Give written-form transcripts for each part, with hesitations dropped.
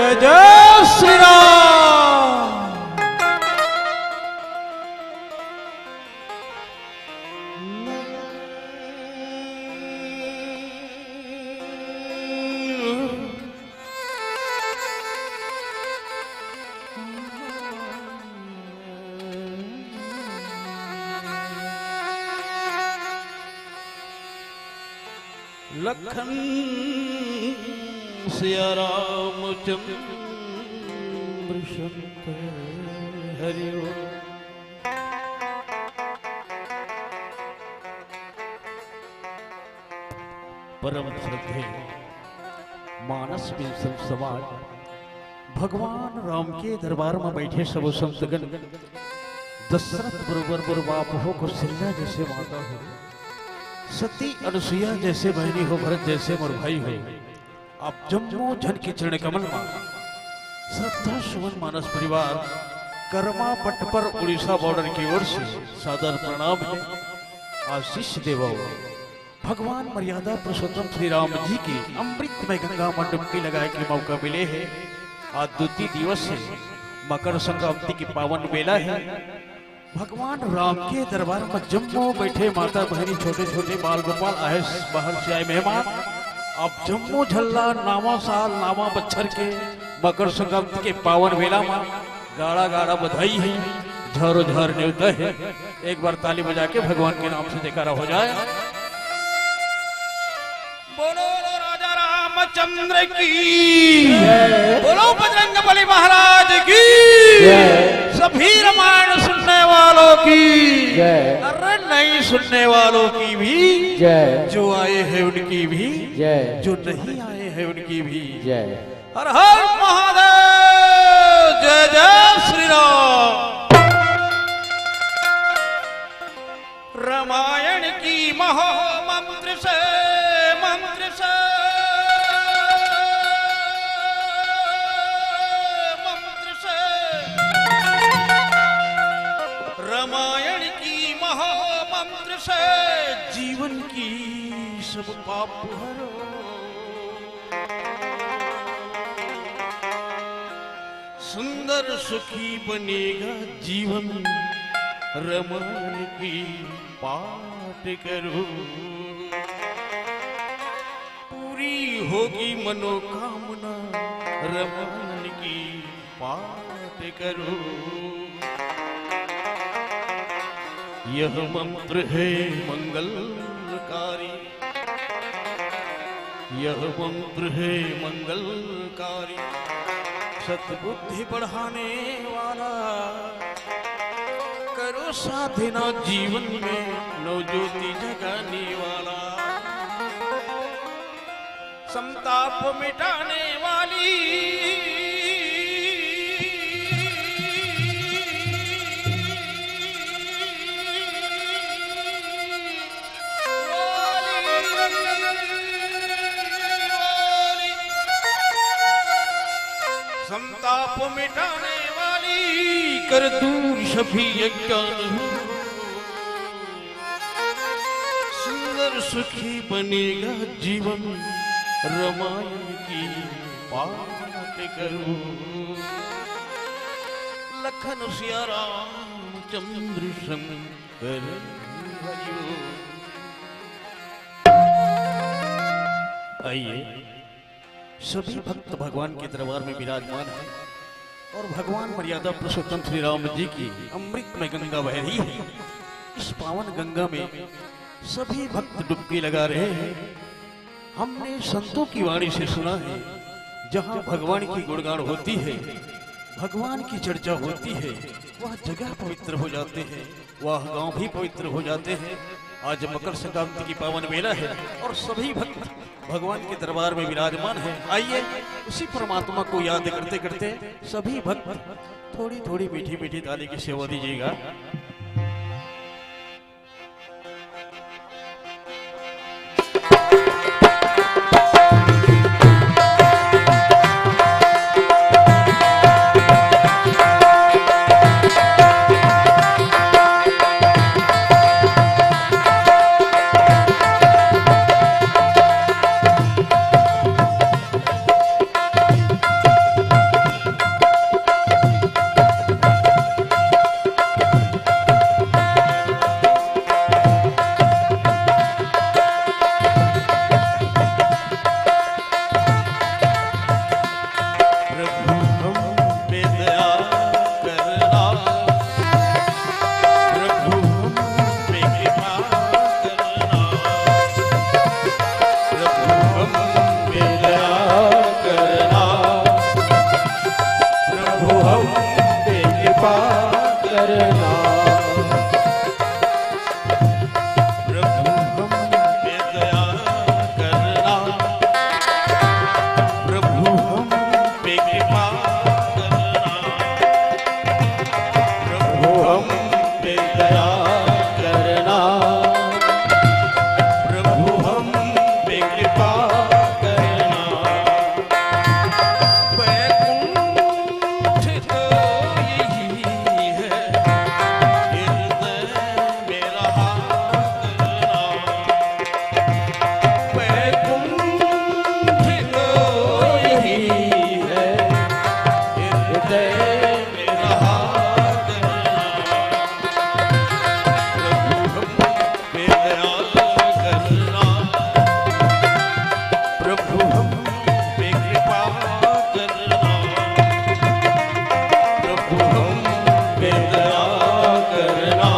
जय जय श्री राम। लखन सिया रामचंद्र शंकर हरि ओम। परम श्रद्धेय मानस में सब समाज भगवान राम के दरबार में बैठे सब संतगण दशरथ बरोबर बाप हो कौशल्या जैसे माता हो, सती अनुसुईया जैसे बहनी हो, भरत जैसे मोर भाई हो। आप जम्मू जन के चरण कमल में श्रद्धा सुमन मानस परिवार कर्मा पट पर उड़ीसा बॉर्डर की ओर से सादर प्रणाम है। आशीष देवो भगवान मर्यादा पुरुषोत्तम श्री राम जी की अमृत में गंगा में डुबकी लगाए के मौका मिले है। आज द्वितीय दिवस है, मकर संक्रांति की पावन बेला है। भगवान राम के दरबार में जम्मू बैठे माता बहनी छोटे छोटे बाल गोपाल आए, बाहर से आए मेहमान। अब जम्मू झल्ला नामा साल नामा बच्छर के मकर संक्रांति के पावन बेला में गाड़ा गाड़ा बधाई है, झारो झार न्योता है। एक बार ताली बजा के भगवान के नाम से जयकारा हो जाए। बोलो राजा रामचंद्र की, बोलो बजरंगबली महाराज की, सभी रामायण सुनने वालों की, अरे नहीं सुनने वालों की भी जय, जो आए हैं उनकी भी जय, जो नहीं आए हैं उनकी भी जय। हर हर महादेव, जय जय श्री राम। रामायण की महो मंत्र से रामायण की महामंत्र से जीवन की सब पाप हरो। सुंदर सुखी बनेगा जीवन, रामायण की पाठ करो। पूरी होगी मनोकामना, रामायण की पाठ करो। यह मंत्र है मंगलकारी, यह मंत्र है मंगलकारी, सद्बुद्धि बढ़ाने वाला। करो साधना जीवन में नवज्योति जगाने वाला, संताप मिटाने वाली। संताप मिटाने वाली, कर दूर सभी अज्ञान। सुंदर सुखी बनेगा जीवन, रामायण की पाठ करो। लखन सिया रामचंद्र शंकर हरि ओम। आइए सभी भक्त भगवान के दरबार में विराजमान है और भगवान मर्यादा पुरुषोत्तम श्री राम जी की अमृत में गंगा बह रही है। इस पावन गंगा में सभी भक्त डुबकी लगा रहे हैं। हमने संतों की वाणी से सुना है, जहाँ भगवान की गुणगान होती है, भगवान की चर्चा होती है, वह जगह पवित्र हो जाते हैं, वह गांव भी पवित्र हो जाते हैं। आज मकर संक्रांति की पावन बेला है और सभी भक्त भगवान के दरबार में विराजमान है। आइए उसी परमात्मा को याद करते करते सभी भक्त थोड़ी थोड़ी मीठी मीठी ताली की सेवा दीजिएगा। कृपा करना, प्रभु हम पे दया करना, प्रभु हम पे कृपा करना। वैकुंठ तो यही है, हृदय में रहा करना। वैकुंठ तो यही है, हृदय में रहा करना। प्रभु हम पे दया करना, प्रभु हम पे कृपा करना, प्रभु हम पे दया करना,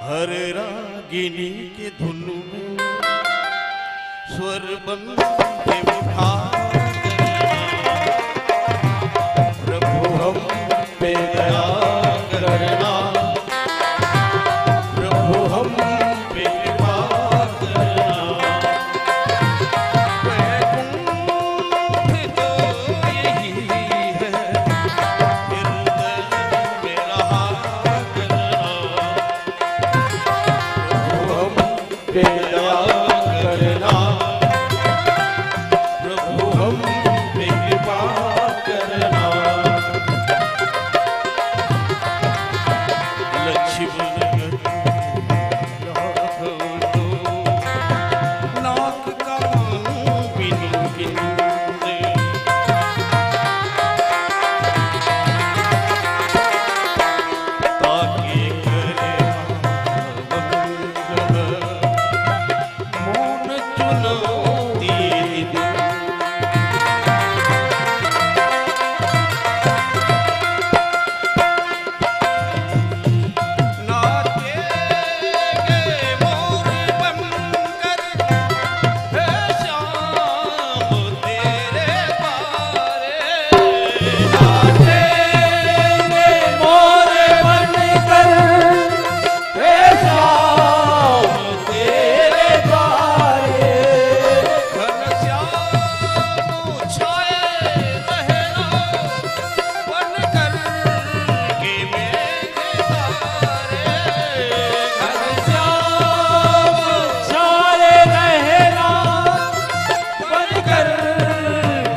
हर रागिनी के धुन में स्वर बन के उठा करना, प्रभु हम पे दया करना, प्रभु हम पे कृपा करना। वैकुंठ तो यही है, हृदय में रहा करना, पे दया करना, प्रभु हम पे कृपा करना। लक्ष्मण नाक कान बिनु बिंदे, ताके करे मौन चुनौती दिन। नाचेंगे मोर बनकर, हे श्याम तेरे पारे। नाचेंगे मोर बनकर, हे श्याम तेरे पारे। घनश्याम छाए रहना, बनकर के मेघ तारे। घनश्याम छाए रहना, बनकर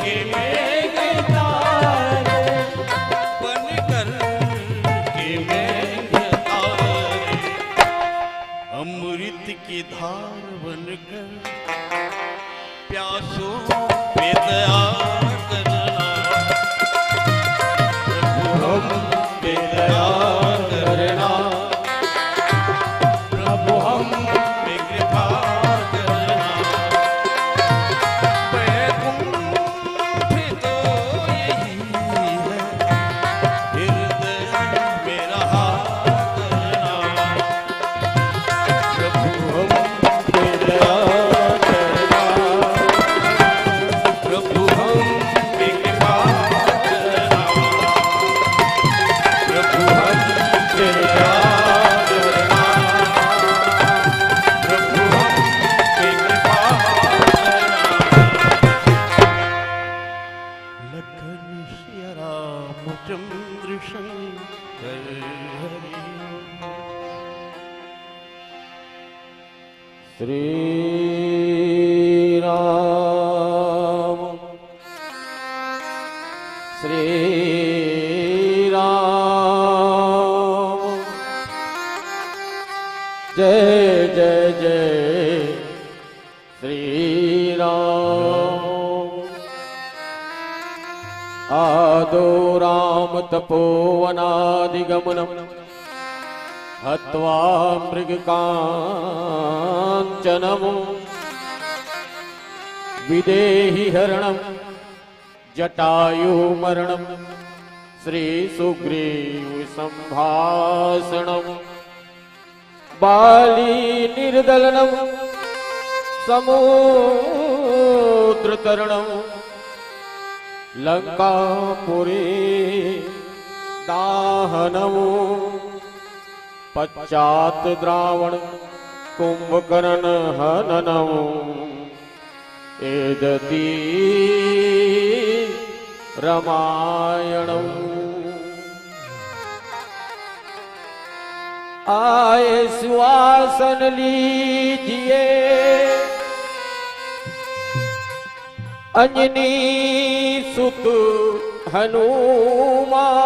के मेघ तारे, बनकर के मेघ तारे। अमृत की धार बनकर प्यासों पे दया करना, प्रभु हम पे दया करना, प्रभु हम पे कृपा करना। वैकुंठ तो यही है, हृदय में रहा करना, प्रभु हम पे दया करना, प्रभु हम श्री राम श्री राम जय जय जय श्री राम। आदो राम तपोवनादिगमनम् हत्वा मृगकाञ्चनम् विदेहि हरणं जटायुमरणं श्रीसुग्रीव सम्भाषणम् बाली निर्दलनं समुद्रतरणं लंकापुरी दाहनम् पश्चात द्रावण कुंभकर्ण हननम् एदति रामायणम्। आए सुवासन लीजिए अंजनी सुत हनुमान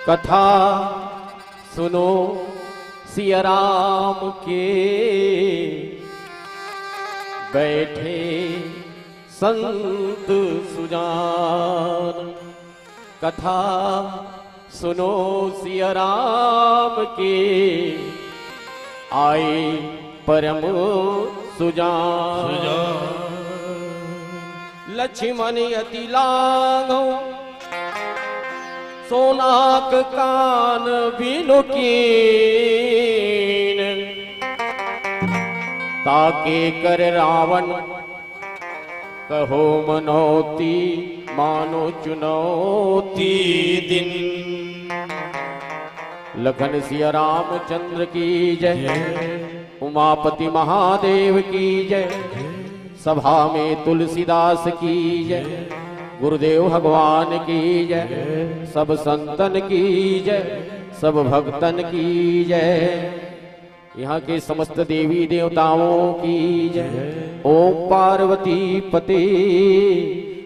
कथा सुनो सिया राम के बैठे संत सुजान। कथा सुनो सिया राम के आए परम सुजान। लक्ष्मण अति लांघो सोनाक कान बिनुकीन ताके कर रावण कहो मनोती मानो चुनौती दिन। लखन सिया रामचंद्र की जय उमापति महादेव की जय सभा में तुलसीदास की जय गुरुदेव भगवान की जय सब संतन की जय सब भक्तन की जय यहाँ के समस्त देवी देवताओं की जय। ओम पार्वती पते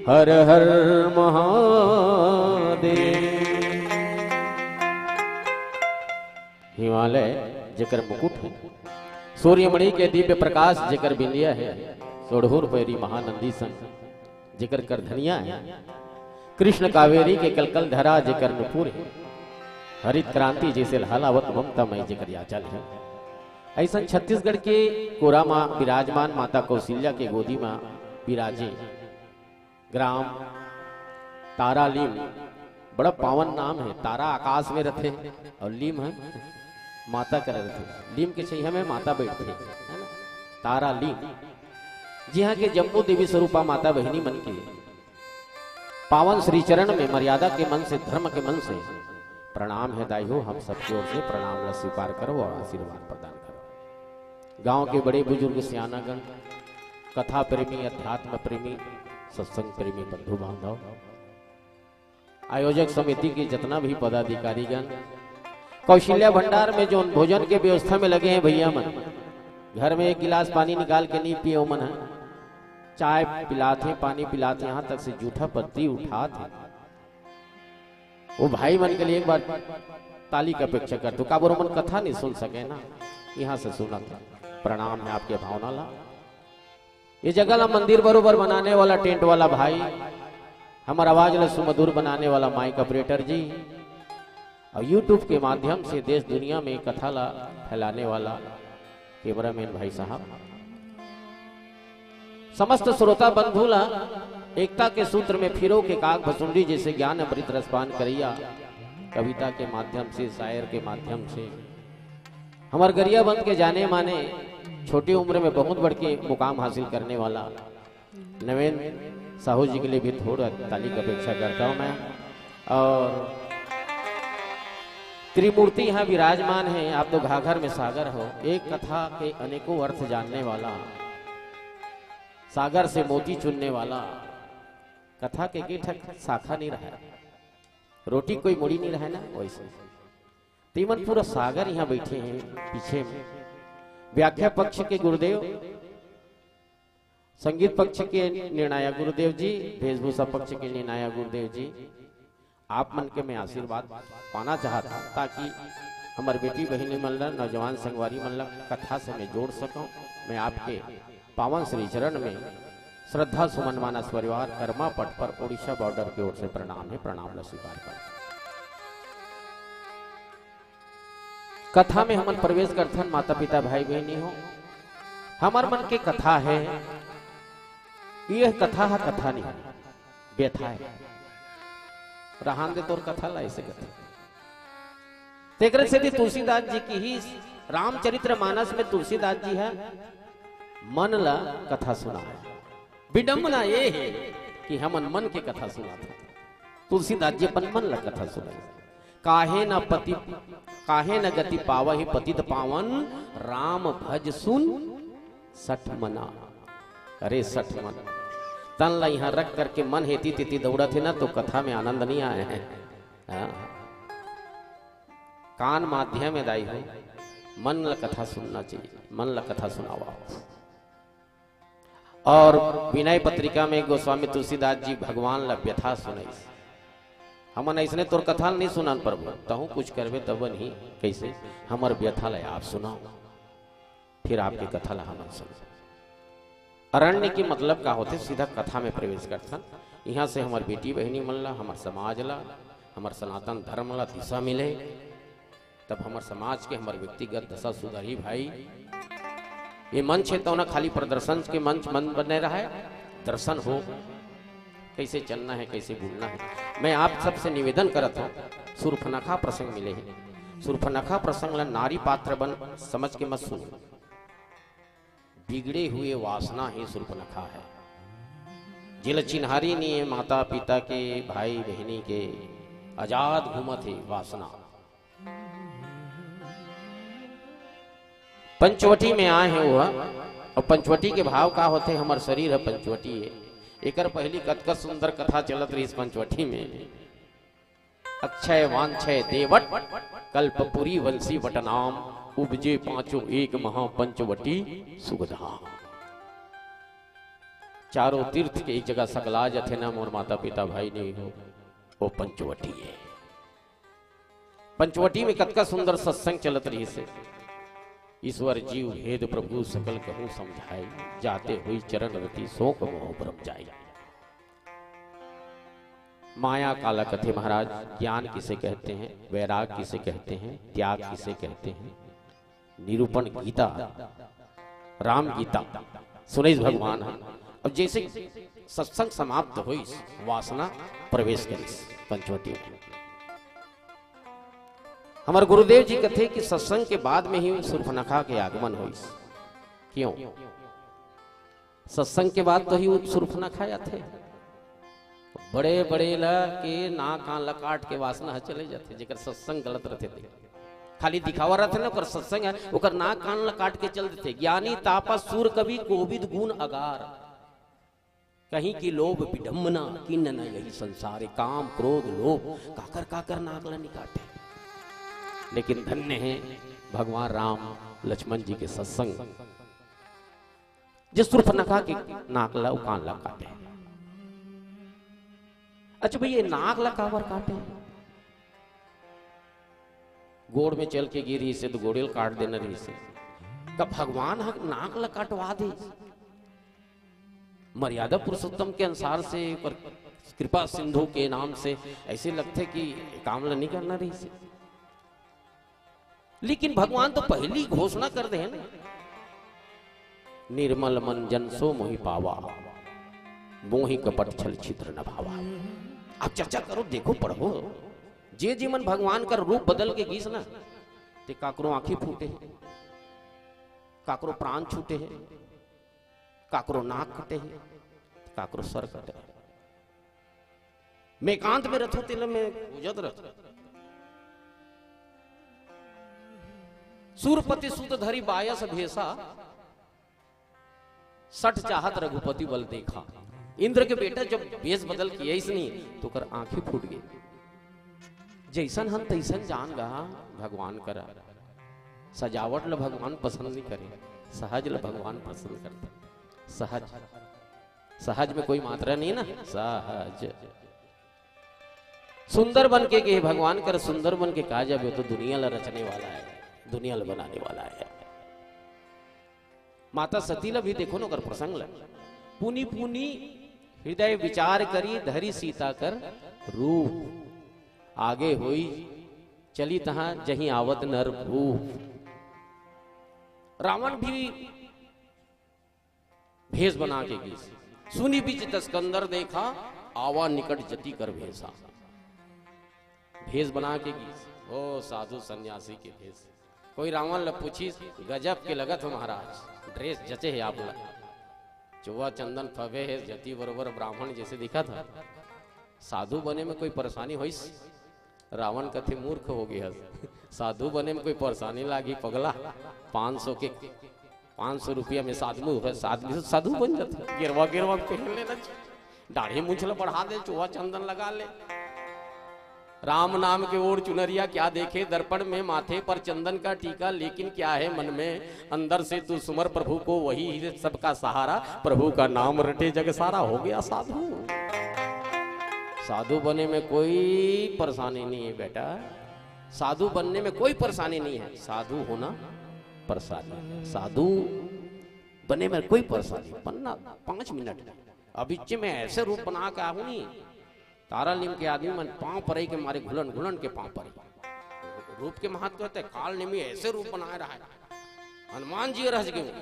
हर हर महादेव। हिमालय जेकर मुकुट है सूर्यमणि के दिव्य प्रकाश जेकर बिंदिया है सोढ़ूर पैरी महानंदी सन जेकर कर धनिया है कृष्ण कावेरी के कलकल धरा जेकर नुपुर है हरित क्रांति जैसे लहलावत ममता मई जेकर याचल है। ऐसा छत्तीसगढ़ के कोरा माँ विराजमान माता कौशल्या के गोदी माँ विराजे ग्राम तारा लीम बड़ा पावन नाम है। तारा आकाश में रथे और लीम है माता कर रथे। लीम के छैया में माता बैठे है ना तारा लीम जी हाँ के जम्मू देवी स्वरूपा माता बहिनी मन के पावन श्री चरण में मर्यादा के मन से धर्म के मन से प्रणाम है दाई हो। हम सबकी ओर से प्रणाम ला स्वीकार करो और आशीर्वाद प्रदान करो। गांव के बड़े बुजुर्ग सियानागण कथा प्रेमी अध्यात्म प्रेमी सत्संग प्रेमी बंधु बांधव आयोजक समिति के जितना भी पदाधिकारीगण कौशल्या भंडार में जो भोजन के व्यवस्था में लगे हैं भैया मन घर में एक गिलास पानी निकाल के नहीं पिए मन है चाय पिलाते पानी पिलाते यहाँ तक से जूठा पत्ती उठाते वो भाई मन के लिए एक बार ताली की अपेक्षा करते का बोरो मन कथा नहीं सुन सके ना यहाँ से सुना था। प्रणाम है आपके भावना ला। ये जगह ला मंदिर बरोबर बनाने वाला टेंट वाला भाई हमारा आवाज ला सुमधुर बनाने वाला माइक ऑपरेटर जी और यूट्यूब के माध्यम से देश दुनिया में कथा ला फैलाने वाला कैमरामैन भाई साहब समस्त श्रोता बंधुला एकता के सूत्र में फिरो के काग भसुंडी जैसे ज्ञान अमृत रसपान करैया कविता के माध्यम से शायर के माध्यम से हमार गरिया बंद के जाने माने छोटी उम्र में बहुत बड़ के मुकाम हासिल करने वाला नवीन साहू जी के लिए भी थोड़ा ताली की अपेक्षा करता हूं मैं। और त्रिमूर्ति यहाँ विराजमान है। आप तो घाघर में सागर हो एक कथा के अनेकों अर्थ जानने वाला सागर से मोती चुनने वाला कथा के ठक शाखा नहीं रहा रोटी कोई मुड़ी नहीं रहा ना वैसे तीमन पूरा सागर यहाँ बैठे हैं पीछे में व्याख्या पक्ष के गुरुदेव, संगीत पक्ष के निर्णायक गुरुदेव जी, वेशभूषा पक्ष के निर्णायक गुरुदेव जी, आप मन के मैं आशीर्वाद पाना चाहता ताकि हमारी बेटी बहनी मल्ल नौजवान संगवारी मल्ल कथा से मैं जोड़ सकूं। मैं आपके पावन श्री चरण में श्रद्धा सुमन मानस परिवार कर्मा पट पर उड़ीसा बॉर्डर की ओर से प्रणाम है, प्रणाम स्वीकार कर। कथा में हमन प्रवेश करथन माता पिता भाई बहनी हो, हमार मन के कथा है, यह कथा है कथा नहीं व्यथा है। रहान दे तोर कथा ला ऐसे कथा तेकर से तुलसीदास जी की ही रामचरित्र मानस में तुलसीदास जी है मन ला कथा सुना है। विडंबना ये है कि हमन मन के कथा सुना था, तुलसीदास जी अपन मन ला कथा सुना। काहे न गति पावहि पतित पावन, राम भज सुन सठ मना। अरे सठ मन तन ला यहाँ रख करके मन हेती तिथि दौड़ा थे ना तो कथा में आनंद नहीं आए हैं। कान माध्यम में दाई हो, मन ला कथा सुनना चाहिए, मन ला कथा सुनावा। और विनय पत्रिका में गोस्वामी तुलसीदास जी भगवान ला व्यथा सुनाई। हमन ऐसने तोर कथा नहीं सुनान प्रभु, तहु कुछ करबे तब नहीं, कैसे हमर व्यथा ला आप सुनाओ, फिर आपकी कथा ला हमन सुनो। अरण्य की मतलब का होते, सीधा कथा में प्रवेश करथन। यहाँ से हमार बेटी बहनी मन ला, हमार समाज ला, हमार सनातन धर्म ला दिशा मिले, तब हमार समाज के हमार व्यक्तिगत दशा सुधरी भाई। ये मंच है तो ना खाली प्रदर्शन के मंच मन बने रहा है, दर्शन हो कैसे चलना है, कैसे बोलना है। मैं आप सबसे निवेदन करता हूँ, सुरफनखा प्रसंग मिले हैं, सुरफनखा प्रसंग ला नारी पात्र बन समझ के मत सुनो। बिगड़े हुए वासना ही सुरफनखा है, जिल चिन्हारी नहीं है माता पिता के भाई बहनी के, आजाद घूमत है वासना। पंचवटी में आए हैं हुआ, और पंचवटी के भाव का होते, हमार शरीर है पंचवटी है। एकर पहली कतका सुंदर कथा चलत रही इस पंचवटी में। अक्षय वांछय देवट कल्पपुरी वंशी वटनाम, उपजे पांचों एक महा पंचवटी सुगधाम। चारों तीर्थ के एक जगह सकला जथे ना मोर माता पिता भाई नहीं हो, वो पंचवटी है। पंचवटी में कतका सुंदर सत्संग चलत रही से। ईश्वर जीव भेद प्रभु सकल कहूं समझाई, जाते हुई चरण रति शोक मोह ब्रह्म जाई। माया काला कथे महाराज, ज्ञान किसे कहते हैं, वैराग किसे कहते हैं, त्याग किसे कहते हैं, निरूपण गीता राम गीता सुनेश भगवान है। अब जैसे सत्संग समाप्त हुई, वासना प्रवेश करी पंचवटी में। हमारे गुरुदेव जी कथे कि सत्संग के बाद में ही सुरफनखा के आगमन हुई। क्यों? सत्संग के बाद तो ही सुरफनखा थे। बड़े बड़े ला के ना कान ला काट के वासना चले जाते, जेकर सत्संग गलत रहते थे, खाली दिखावा रहते ना, पर सत्संग है ओकर ना कान ला काट के चल देते। ज्ञानी तापा सूर कवि कोविद गुण अगार, कहीं की लोभ विडम्बना किन्न न यही संसार, काम क्रोध लोभ काकर काकर नाक ला निकाटे। लेकिन धन्य है भगवान राम लक्ष्मण जी के सत्संग, जिस सुरफनखा के नाक ला कान ला काटे। अच्छा भैया नाक ला कावर काटे, गोड़ में चल के गिरी से तो गोड़ेल काट देना रही से, कब भगवान नाक ला काटवा दे। मर्यादा पुरुषोत्तम के अनुसार से, पर कृपा सिंधु के नाम से ऐसे लगते कि काम ला नहीं करना रही से। लेकिन भगवान तो पहली घोषणा कर दे ना, निर्मल मन जन सो मोहि पावा, मोहि कपट छल छिद्र न भावा। आप चर्चा करो, देखो, पढ़ो, जे जीवन भगवान का रूप बदल के गीस ना, ते काकरो आंखें फूटे हैं, काकरो प्राण छूटे हैं, काकरो नाक कटे हैं, काकरो सर कटे हैं। मैं एकांत में रथो तिल में गुजर रथ, सूरपति सुत धरी बायस भेसा, सठ चाहत रघुपति बल देखा। इंद्र के बेटा जब भेष बदल किया इसने तो कर आंखें फूट गई। जैसन हम तैसन जान गा भगवान करा, सजावट ल भगवान पसंद नहीं करे, सहज ल भगवान पसंद करते। सहज, सहज में कोई मात्रा नहीं ना, सहज। सुंदर बन के भगवान कर सुंदर बन के कहा जाए तो दुनिया ला रचने वाला है, दुनिया ला बनाने वाला है। माता सती ला भी देखो ना कर प्रसंग ला, पुनी पुनी हृदय विचार करी धरी सीता कर रूप, आगे हुई चली तहां जहीं आवत नर भूप। रावण भी भेष बना के गई, सुनी बीच तस्कंदर देखा आवा निकट जति कर भेषा। भेष बना के गई, ओ साधु सन्यासी के भेष। कोई रावण ल पूछी गजब के लगत हो महाराज, ड्रेस जचे है आप ला, चुवा चंदन फवे है जति बरोबर ब्राह्मण जैसे दिखा था। साधु बने में कोई परेशानी हुई? रावण कथे मूर्ख हो गया, साधु बने में कोई परेशानी लागी पगला। 500 रुपया में साधु बन जाता, गिरवा गिरवा पहन लेना, दाढ़ी मूंछ बढ़ा दे, चुहा चंदन लगा ले। राम नाम के ओर चुनरिया क्या देखे दर्पण में, माथे पर चंदन का टीका, लेकिन क्या है मन में, अंदर से तू सुमर प्रभु को, वही सबका सहारा, प्रभु का नाम रटे जग सारा। हो गया साधु। साधु बनने में कोई परेशानी नहीं है बेटा, साधु बनने में कोई परेशानी नहीं है, साधु होना परेशानी। साधु बनने में कोई परेशानी बनना 5 मिनट। अभी में ऐसे रूप बना के आहू नहीं, तारा लिम के आदमी मन पांव परे के मारे घुलन घुलन के पांव परे। रूप के महत्व कहते काल निमी ऐसे रूप बनाए रहा है, हनुमान जी रह गए,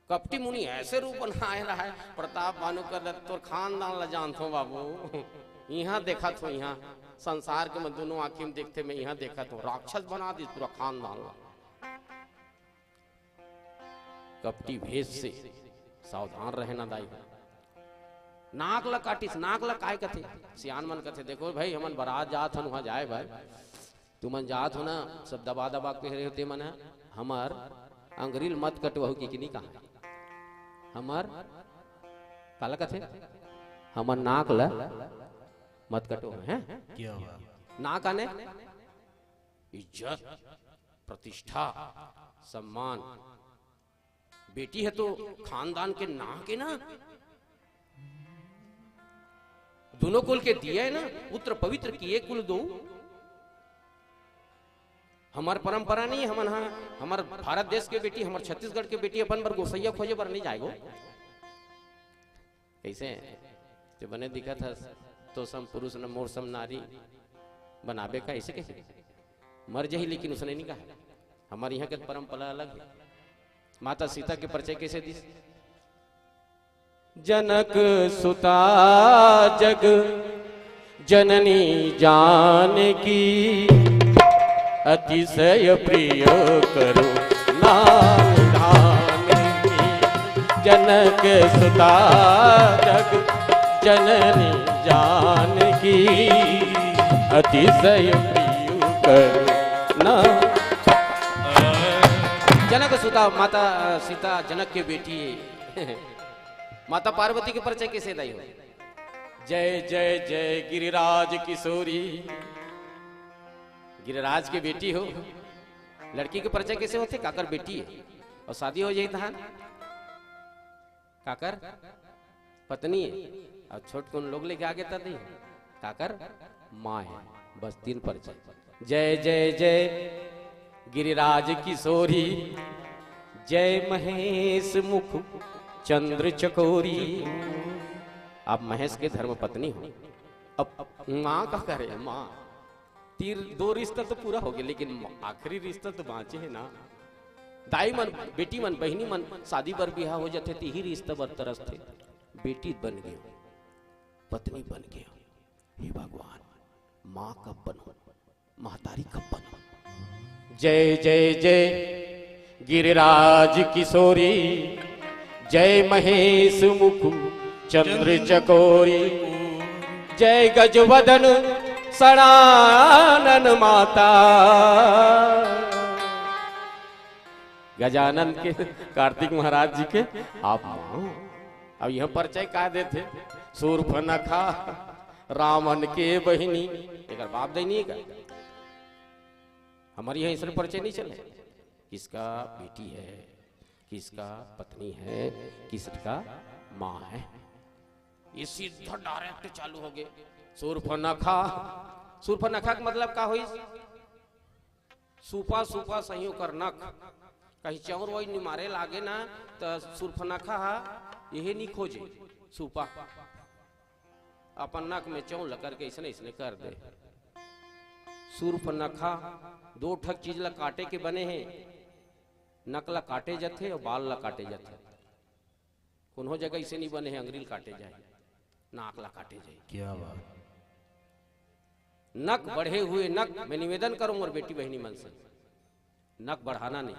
कपटी मुनि ऐसे रूप बनाए रहा है। प्रताप भानु कर तोर खानदान ला जानथो बाबू, यहाँ देखा थो, यहाँ संसार के मैं दोनों आंखी में देखते, मैं यहाँ देखा तो राक्षस बना दी पूरा खानदान ला। कपटी भेष से सावधान रहना दाई। नाक ला काटिस, नाक ला काय कथे, सियान मन कथे देखो भाई हमन बारात जात हन, वहां जाए भाई तुमन जात हो ना, सब दबा दबा के रहे होते मन, हमार अंग्रील मत कटवाहू की नहीं कहा, हमार काला कथे, हमार नाक ला मत कटो है क्या नाक आने इज्जत प्रतिष्ठा सम्मान। बेटी है तो खानदान के नाक है ना, दोनों कुल के दिया है ना, पुत्र पवित्र किए कुल दो। हमार परंपरा नहीं, हमन हमार भारत देश के बेटी, हमार छत्तीसगढ़ के बेटी अपन बर गोसैया खोजे बर नहीं जाएगो। कैसे तो बने दिखा था तो सम पुरुष न मोर सम नारी बनाबे का, ऐसे कैसे मर जाही, लेकिन उसने नहीं कहा। हमारे यहाँ के परंपरा अलग है। माता सीता के परिचय कैसे दी? जनक सुता जग जननी जानकी, अतिशय प्रिय करो नाम की। जनक सुता जग जननी जानकी, अतिशय प्रिय करो नाम। जनक सुता माता सीता जनक के बेटी है। माता पार्वती के परिचय कैसे दाई हो? जय जय जय गिरिराज किशोरी, गिरिराज के बेटी हो। लड़की के परिचय कैसे होते? काकर बेटी है और शादी हो जाए तहां काकर पत्नी है, और छोट कौन लोग लेके आगे तक नहीं काकर माँ है। बस 3 परिचय। जय जय जय गिरिराज किशोरी, जय महेश मुख चंद्र चकोरी। आप महेश के धर्म पत्नी हो। अब माँ का करे, माँ 2 रिश्ता तो पूरा हो गया, लेकिन आखिरी रिश्ता तो बाँचे है ना। दाई मन बेटी मन बहनी मन शादी बर बिहा हो जाते तो ही रिश्ता बर तरस थे। बेटी बन गई, पत्नी बन गई, हे भगवान माँ कब बनो, महतारी कब बनो। जय जय जय गिरिराज किशोरी, जय महेश मुख चंद्र चकोरी। जय गजवदन सणानन माता। गजानन के कार्तिक महाराज जी के आप मां। अब यह परिचय का देते? शूर्पणखा रावण के बहिनी, एक बाप दैनी का। हमारी यहाँ इसलिए परिचय नहीं चले। किसका बेटी है, किसका पत्नी है, किसका माँ है। ये सीधा डायरेक्ट चालू हो गए। सूर्पनखा, सूर्पनखा का मतलब का हुई? सूपा सूपा सही कर नख, कहीं चौर वही निमारे लागे ना तो सूर्पनखा यही नहीं खोजे। सूपा अपन नख में चौं लकर के इसने इसने कर दे। सूर्पनखा दो ठक चीज ला काटे के बने हैं, नक ला काटे जाते और बाल ला काटे जाते। कोनो जगह इसे नहीं बने हैं अंग्रील काटे जाए, नाक ला काटे जाए। क्या बात। नक बढ़े हुए नक, मैं निवेदन करूं और बेटी बहनी मन से, नक बढ़ाना नहीं।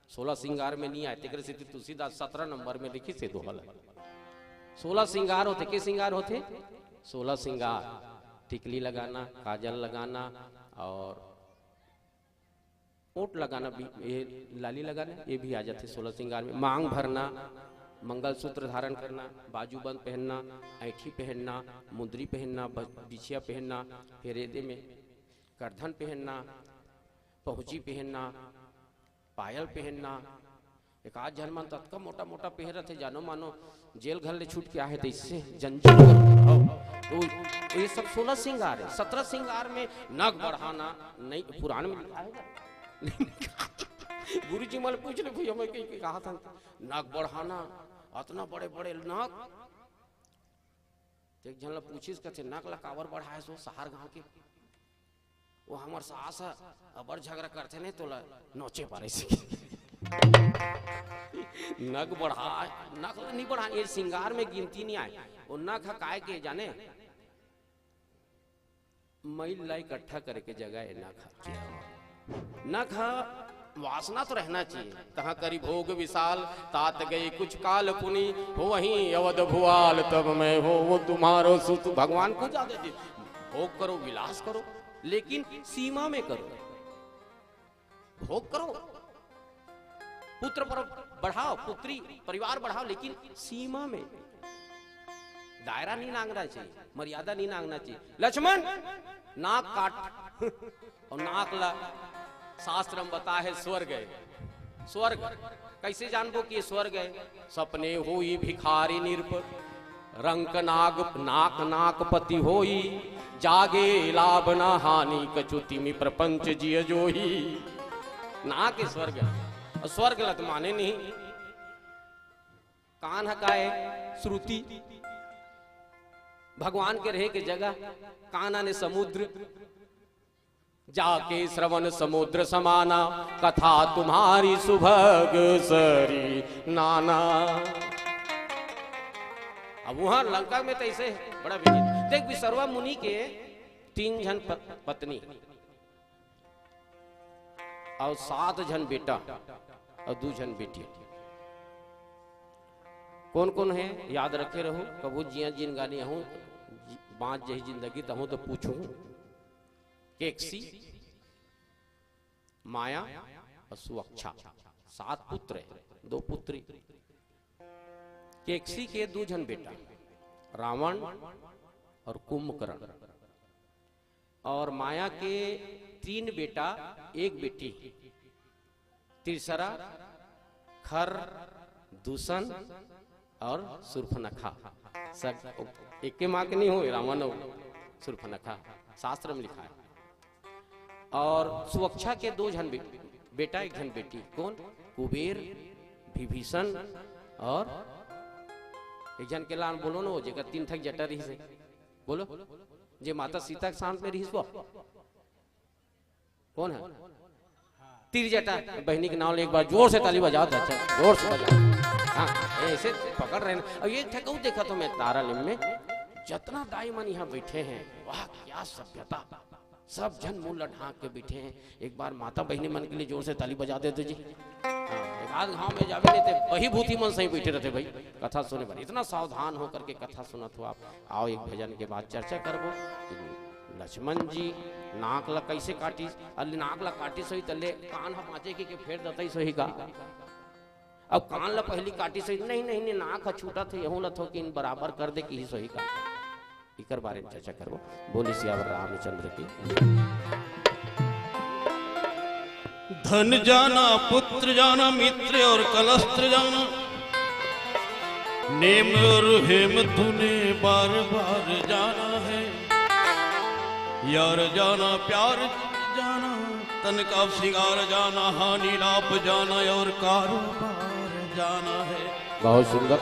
16 श्रृंगार में नहीं आए, तेरे से तुलसीदास 17 नंबर में लिखी से दोहल। 16 श्रृंगार होते, के श्रृंगार होते? 16 श्रृंगार, टिकली लगाना, काजल लगाना और ओट लगाना भी, ये लाली लगाना, ये भी आ जाते 16 श्रृंगार में। मांग भरना, मंगलसूत्र धारण करना, बाजूबंद पहनना, ऐठी पहनना, मुंदरी पहनना, बिछिया पहनना, फेरेदे में करधन पहनना, पहुंची पहनना, पायल पहनना। एक आज जनमान तत्का मोटा मोटा पहन थे, जानो मानो जेल घर ले छूट के आए थे, इससे जंजीर तो ये सब 16 श्रृंगार है। 17 श्रृंगार में नग बढ़ाना नहीं, पुराण में लिखा है। गुरु जी मल पूछ ले भैया, मैं कहा था नाक बढ़ाना, इतना बड़े बड़े नाक। एक जन पूछिस कहते नाक ला कावर बढ़ाए सो सहार गांव के, वो हमार सास अबर झगड़ा करते नहीं तो नोचे पारे से। नक बढ़ा, नक नहीं बढ़ा, ये श्रृंगार में गिनती नहीं आए। वो नक काय के जाने मैल ला इकट्ठा करके जगह है नख। नख वासना तो रहना चाहिए। तहाँ करी भोग विशाल, तात गई कुछ काल पुनी, हो वहीं अवध भुआल, तब मैं हो वो तुम्हारो सुत। भगवान को ज्यादा दे, भोग करो, विलास करो, लेकिन सीमा में करो। भोग करो, पुत्र पर बढ़ाओ, पुत्री परिवार बढ़ाओ, लेकिन सीमा में। दायरा नहीं नांगना चाहिए, मर्यादा नहीं नांगना चाहिए। लक्ष्मण नाक काट और नाक ला शास्त्र में बता है स्वर्ग है। स्वर्ग कैसे जानबो कि स्वर्ग है? सपने होई भिखारी निरप, रंक नाग नाक नाक पति होई, जागे लाभ ना हानि कचुति में प्रपंच जिय जोही। नाक स्वर्ग है, स्वर्ग लत माने नहीं। कान हकाए श्रुति, भगवान के रहे के जगह। काना ने समुद्र, जाके श्रवण समुद्र समाना, कथा तुम्हारी सुभग सरी नाना। अब वहां लंका में तो ऐसे बड़ा विचित्र। देख विसर्वा मुनि के 3 जन पत्नी और 7 जन बेटा और 2 जन बेटी। कौन कौन है याद रखे रहो, कबू जिया जिन गानी हूं बाँच जही जिंदगी तहूं तो पूछूं। केकसी, माया और सुअक्षा, 7 पुत्र है, 2 पुत्री। केकसी के 2 जन बेटा, रावण और कुंभकर्ण, और माया के 3 बेटा 1 बेटी, तीसरा खर, दूषण और सुर्फनखा। सब एक के माँ के नहीं हो, रावण और सुर्फनखा, शास्त्र में लिखा है। और सुअक्षा के 2 जन बेटा 1 जन बेटी। कौन? कुबेर, विभीषण और एक जन के लान बोलो ना, जेकर 3 ठक जटा रही से बोलो, जे माता सीता के साथ में रही। कौन है? 3 जटा बहनी के नाम ले, एक बार जोर से ताली बजाओ। अच्छा जोर से बजाओ। हाँ ऐसे पकड़ रहे हैं। अब ये ठक देखा तो मैं तारालिम में जितना दाई मन यहाँ बैठे हैं, वाह क्या सभ्यता, सब जन मुंह लटहाक के बैठे हैं। एक बार माता बहनी मन के लिए जोर से ताली बजा देते जी। एक आध गाँव में जावे नहीं थे, वही भूति मन सही बैठे रहते भाई कथा सुने पर। इतना सावधान होकर के कथा सुना तो आप आओ, एक भजन के बाद चर्चा करबो। लक्ष्मण जी नाक ला कैसे काटी, अल्ली नाक ला काटी सही तले कान हम आचे के फेर दतई सही का। अब कान ला पहली काटी सही, नहीं नहीं नहीं नाक छूटा थे यहूं लथो कि इन बराबर कर दे कि सही का। इकर बारे में चर्चा करबो। बोली सियावर रामचंद्र की। धन जाना, पुत्र जाना, मित्र और कलस्त्र जाना, नेम और हेम तूने बार बार जाना है। यार जाना, प्यार जाना, तन का सिंगार जाना, हानि लाभ जाना और कारोबार जाना है। बहुत सुंदर।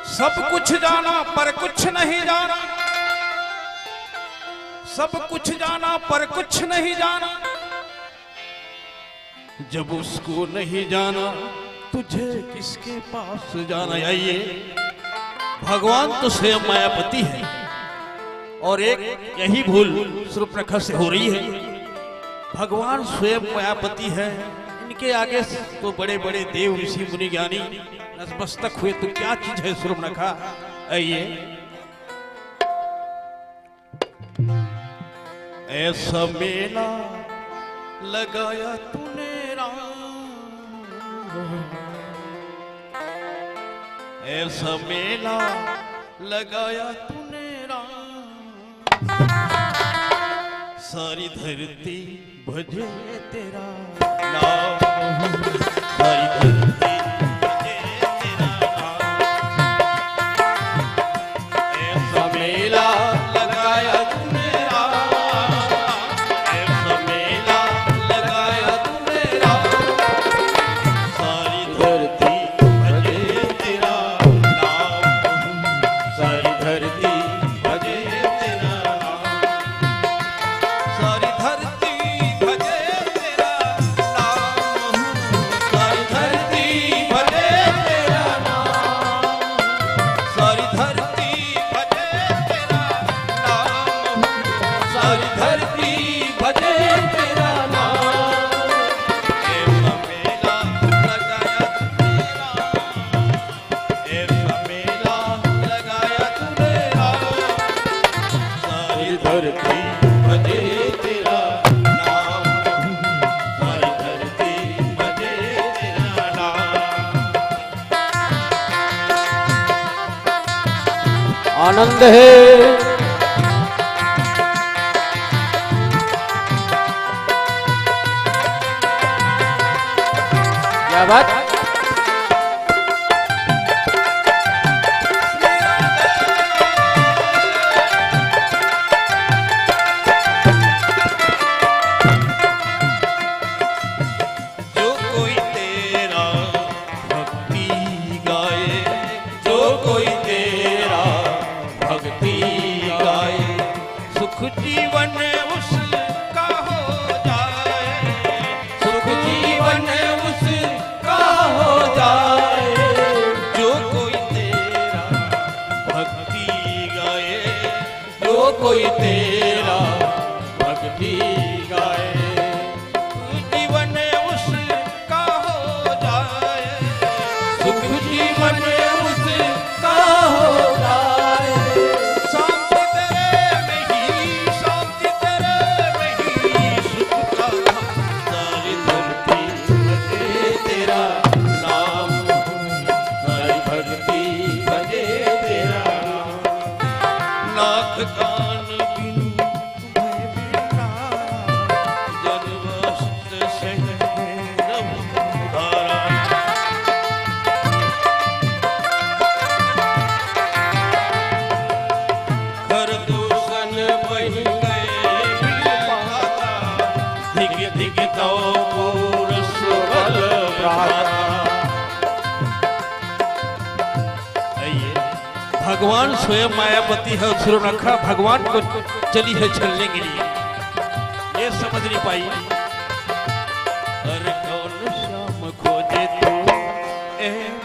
सब कुछ जाना पर कुछ नहीं जाना, सब कुछ जाना पर कुछ नहीं जाना। जब उसको नहीं जाना तुझे किसके पास जाना। आइए, भगवान तो स्वयं मायापति है और एक यही भूल शूर्पणखा से हो रही है। भगवान स्वयं मायापति है, इनके आगे तो बड़े बड़े देव ऋषि मुनि ज्ञानी नतमस्तक हुए, तो क्या चीज है शूर्पणखा। आइए, ऐसा मेला लगाया तूने राम, ऐसा मेला लगाया तूने राम। सारी धरती भजे तेरा नाम, सारी धरती भजे तेरा नाम। ऐसा मेला लगाया तूने राम, ऐसा मेला लगाया तूने राम। सारी धरती भजे तेरा नाम, सारी धरती भजे तेरा नाम, सारी धरती भजे तेरा नाम, सारी धरती भजे तेरा नाम, सारी धरती भजे तेरा नाम, सारी धरती भजे तेरा नाम। ऐसा मेला लगाया तेरा, ऐसा मेला लगाया तेरा, सारी धरती भजे तेरा नाम, सारी धरती भजे तेरा नाम। आनंद है। क्या बात। जो कोई तेरा भक्ति गाए, जो कोई तेरा भक्ति गाए, सुख जीवन उसका हो जाए, सुख जीवन उसका हो जाए। जो कोई तेरा भक्ति गाए, जो कोई तेरा भक्ति गाए, जीवन उसका हो जाए, सुख जीवन उसका हो जाए। शांति तेरे में ही, शांति तेरे में ही सुख का धाम। सारी धरती भजे तेरा नाम, सारी भक्ति भजे तेरा नाम। नाथ कान बिनु तुम्हें बिठाया, जन्मस्त शहर रघुधारा। घर दूषण बहि गए बिलपाता, धिक धिक तो पूर सुबल प्राता। आइए, भगवान स्वयं मायापति है। शूर्पणखा भगवान को चली है छलने के लिए, ये समझ नहीं पाई। अरे कौन श्याम खोजे तू ए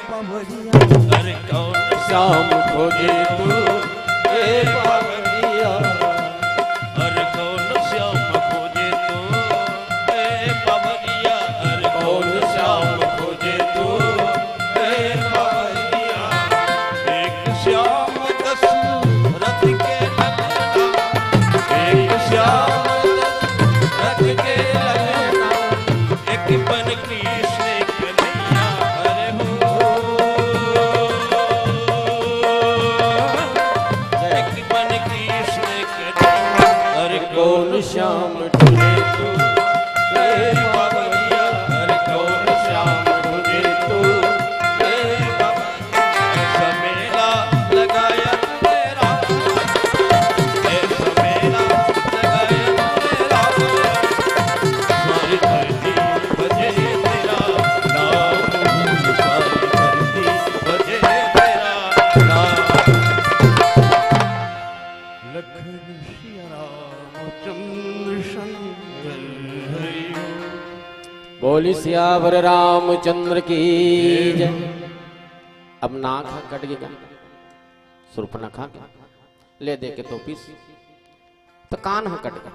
पवरिया, अरे कौन श्याम खोजे तू ए पावनिया, अरे कौन श्याम खोजे तू ए पवरिया, अरे कौन श्याम खोजे तू ए पवरिया। एक श्याम दशरथ के ललना, एक श्याम दशरथ के ललना, एक बन कृष्ण कन्हैया। अरे हो, एक बोली सियावर रामचंद्र की जय। अब नाक कट गया सुर्पनखा के ले दे के तो पीस तो कान कट गया।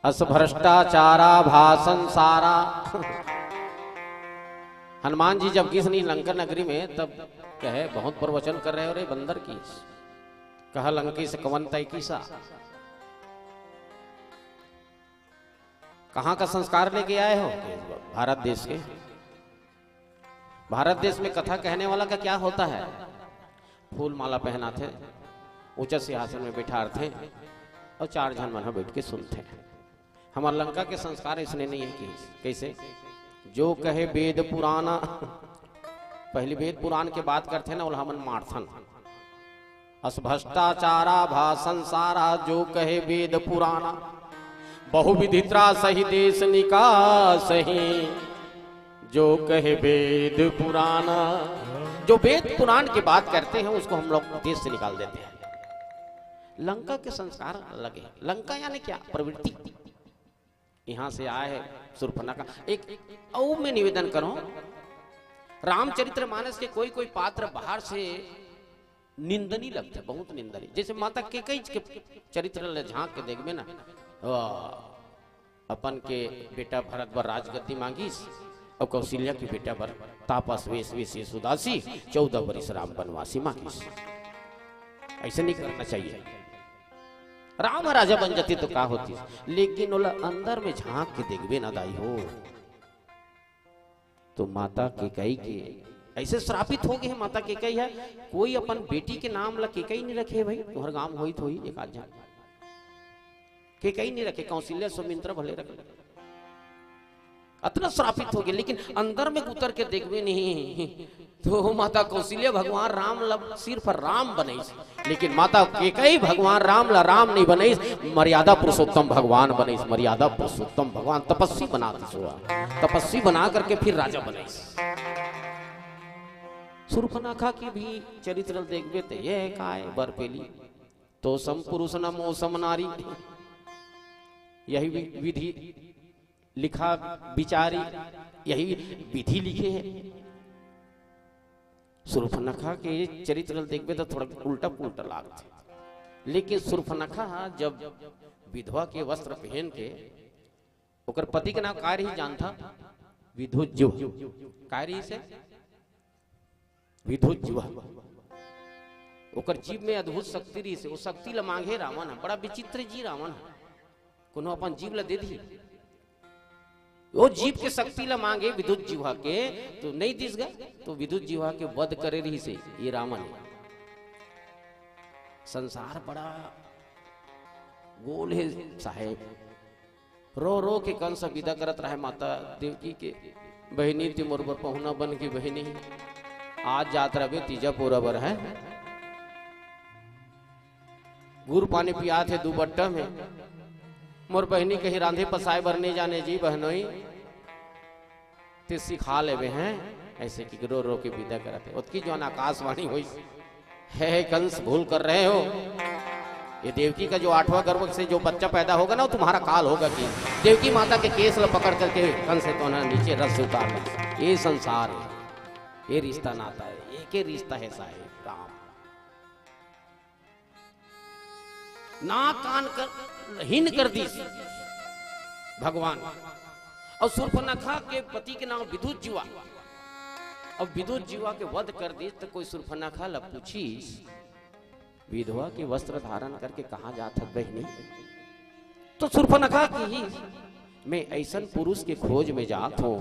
अस भ्रष्टाचारा भाषण सारा। हनुमान जी जब किसनी लंका नगरी में तब कहे बहुत प्रवचन कर रहे हो रे बंदर की। कहा लंकी से कवन तय कीसा। कहां का संस्कार लेके आए हो? भारत देश के। भारत देश में कथा कहने वाला का क्या होता है? फूल माला पहना थे, ऊंचा सिंहासन में बैठा थे और 4 जन वहां बैठ के सुनते। हमारे लंका के संस्कार इसने नहीं है कि कैसे जो कहे वेद पुराना। पहले वेद पुराण के बात करते ना उल्हामन मारथन। अस भ्रष्टाचारा भाषण सारा जो कहे वेद पुराना। बहुविधित्रा सही देश निकास ही जो कहे वेद पुराना। जो वेद पुराण की बात करते हैं उसको हम लोग देश से निकाल देते हैं। लंका के संस्कार अलग है। लंका यानी क्या? प्रवृत्ति। यहां से आए है शूर्पणखा। एक औ में निवेदन करो, रामचरितमानस के कोई कोई पात्र बाहर से निंदनीय लगते, बहुत निंदनीय। जैसे माता कैकेयी के चरित्र झांक के देखबे ना, अपन के बेटा भरत बर राजगद्दी मांगीस और कौशल्या की बेटा बर तापस वेश विशेष उदासी 14 वर्ष राम वनवासी मांगीस। ऐसे नहीं करना चाहिए। राम राजा बन जाती तो क्या होती, लेकिन ओला अंदर में झांक के देखबे ना दाई हो तो माता कैकेयी के ऐसे श्रापित हो गए हैं। माता कैकेयी है, कोई अपन बेटी के नाम ला कैकेयी नहीं रखे भाई। तुम्हारे गांव होई तो एक आध जन कैकेयी नहीं रखे, कौशल्या सुमित्रा भले रख अतना श्रापित हो गए। लेकिन अंदर में उतर के देखबे नहीं तो माता कौशल्या भगवान राम सिर पर राम बने, लेकिन माता कैकेयी भगवान राम ला राम नहीं बने, मर्यादा पुरुषोत्तम भगवान बने। मर्यादा पुरुषोत्तम भगवान तपस्वी बना तपस्वी बना करके फिर राजा बने। शूर्पणखा की भी चरित्र देखबे तो ये काय बरपेली तो सम पुरुष न मौसम नारी। यही विधि लिखा विचारी, यही विधि लिखे है। शूर्पणखा के चरित्र देखबे तो थोड़ा उल्टा पुल्टा लागते। लेकिन शूर्पणखा जब विधवा के वस्त्र पहन के ओकर पति के नाम कार्य ही जानता, विधुज्जीव। कार्य से विधुज्जीव ओकर जीव में अद्भुत शक्ति रही से। वो शक्ति ला मांगे रावण है, बड़ा विचित्र जी रावण है। कोनो अपन जीव ला दे दी, वो जीव के शक्ति ला मांगे विद्युत जीवा के तो नहीं दिस गए, तो विद्युत जीवा के वध करे रही से ये रावण है। संसार बड़ा गोल है साहेब। रो रो के कंस विदा करत रहे माता देवकी के। बहनी ती मोर बर पहुना बन की बहनी, आज जात रहे तीजा पूरा बर है। गुड़ पानी पिया थे दुबट्टा में, मोर बहनी कहीं रांधे पसाए बर नहीं जाने जी बहनोई ते सिखा लेवे हैं। ऐसे कि रो रो के विदा करते। उसकी जो आकाशवाणी हुई है कंस भूल कर रहे हो। ये देवकी का जो 8वां गर्भ से जो बच्चा पैदा होगा ना, वो तुम्हारा काल होगा कि देवकी माता के केस ला पकड़ करके कंस तो ना नीचे रस से उतार ले। ये संसार है, ये रिश्ता नाता है, एक ही रिश्ता है साहेब। राम ना कान कर हीन कर दी भगवान। और शूर्पणखा के पति के नाम विद्युत जीवा। अब विद्युत जीवा के वध कर दी तो कोई शूर्पणखा ला पूछी विधवा के वस्त्र धारण करके कहां जात है बहनी, तो शूर्पणखा की ही मैं ऐसन पुरुष के खोज में जात हूं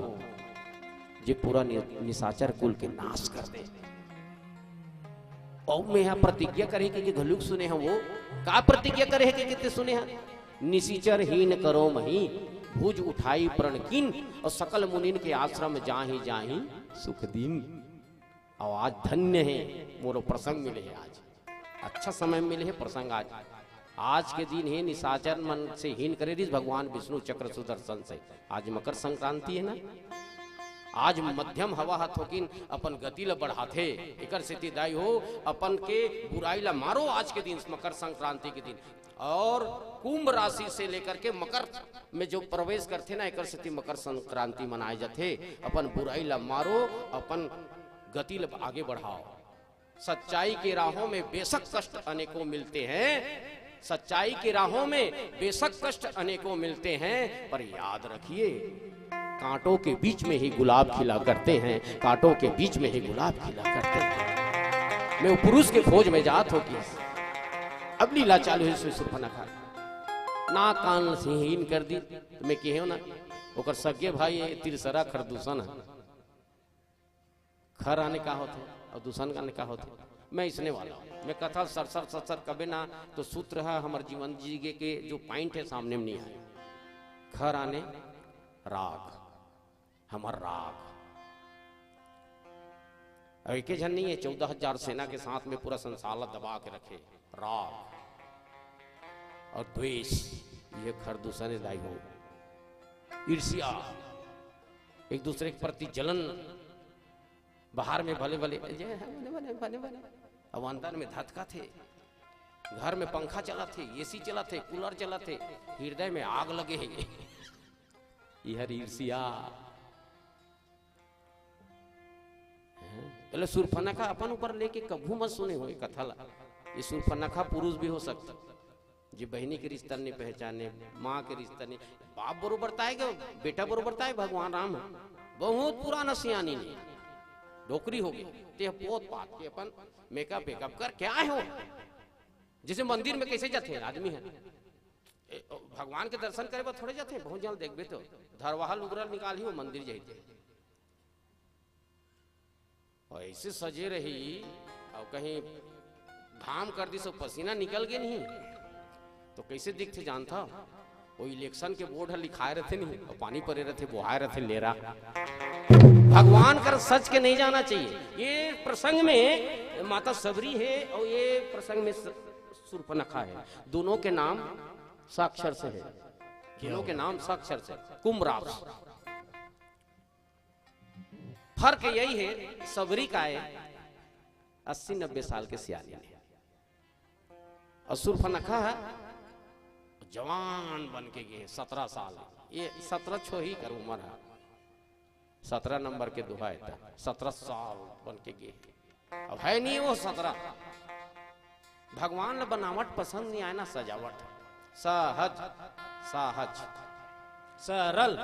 जो पूरा निशाचर कुल के नाश कर दे। और मैं यहाँ प्रतिज्ञा करे कि घलुक सुने हैं। वो का प्रतिज्ञा करे है कि कितने सुने हैं? निशिचर हीन करो मही भुज उठाई प्रण किन और सकल मुनिन के आश्रम जाही जाही सुख दिन। और आज धन्य है मोरो प्रसंग मिले है। आज अच्छा समय मिले है प्रसंग। आज के दिन है निशाचर मन से हीन करे भगवान विष्णु चक्र सुदर्शन से। आज मकर संक्रांति है ना, आज मध्यम हवा हथोकिन अपन गति ला बढ़ाते। एकर से दाई हो अपन के बुराई ला मारो आज के दिन मकर संक्रांति के दिन। और कुंभ राशि से लेकर के मकर में जो प्रवेश करते ना, एकर से मकर संक्रांति मनाए जाते। अपन बुराई ला मारो, अपन गति ला आगे बढ़ाओ। सच्चाई की राहों में बेशक कष्ट अनेकों मिलते हैं, सच्चाई की राहों में बेशक कष्ट अनेकों मिलते हैं, पर याद रखिए कांटों के बीच में ही गुलाब खिला करते हैं, कांटों के बीच में ही गुलाब खिला करते हैं। मैं पुरुष के फौज में जात हो कि अब लीला चालू है सुर्पनखा ना कान से हीन कर दी। तो मैं कहो ना ओकर सगे भाई तिरसरा खरदूषण है, खर आने का होते और दूषण आने का होते। मैं इसने वाला हूँ, मैं कथा सरसर ससर कबे ना तो सूत्र है हमारे जीवन जीगे के जो पॉइंट है सामने में नहीं आए। खर आने राग, हमार राग एक जन नहीं है, 14,000 सेना के साथ में पूरा संसार दबा के रखे। राग और द्वेष ये खरदूषण दाई हो, ईर्ष्या, एक दूसरे के प्रति जलन, बाहर में भले भले अब अंदर में धधका थे, घर में पंखा चला थे, एसी चला थे, कूलर चला थे, हृदय में आग लगे है यह ईर्ष्या। पहले सुर्पनखा अपन ऊपर लेके कभू मत सुने हो कथा ला। ये सुर्पनखा पुरुष भी हो सकता, जी बहनी के रिश्ता नहीं पहचाने, माँ के रिश्ता नहीं, बाप बरोबर ताए बेटा बरोबर ताए। भगवान राम बहुत पुराना सियानी ने डोकरी हो गई ते पोत पात के अपन मेकअप वेकअप कर क्या है हो। जैसे मंदिर में कैसे जाते हैं आदमी है भगवान के दर्शन करे बा थोड़े जाते हैं, बहुत जल्द देखबे तो धरवाहा लुगरा निकाल ही वो मंदिर जाते और ऐसे सजे रही और कहीं धाम कर दी सब पसीना निकल गए नहीं तो कैसे दिखते जानता। वो इलेक्शन के बोर्ड लिखाए रहते नहीं और पानी परे रहते बोहाए रहते ले रहा। भगवान कर सच के नहीं जाना चाहिए। ये प्रसंग में माता सबरी है और ये प्रसंग में सुर्पनखा है, दोनों के नाम साक्षर से है, दोनों के नाम साक्षर से। कुंभ राशि फर्क यही है, सबरी का है 80-90 साल के सियानी है और सुर्पनखा है जवान बन के गए 17 साल। ये 17 छो ही कर उम्र है, 17 नंबर के दुहाई था, 17 साल बन के गए। अब है नहीं वो 17। भगवान ने बनावट पसंद नहीं आया ना, सजावट सहज सहज सरल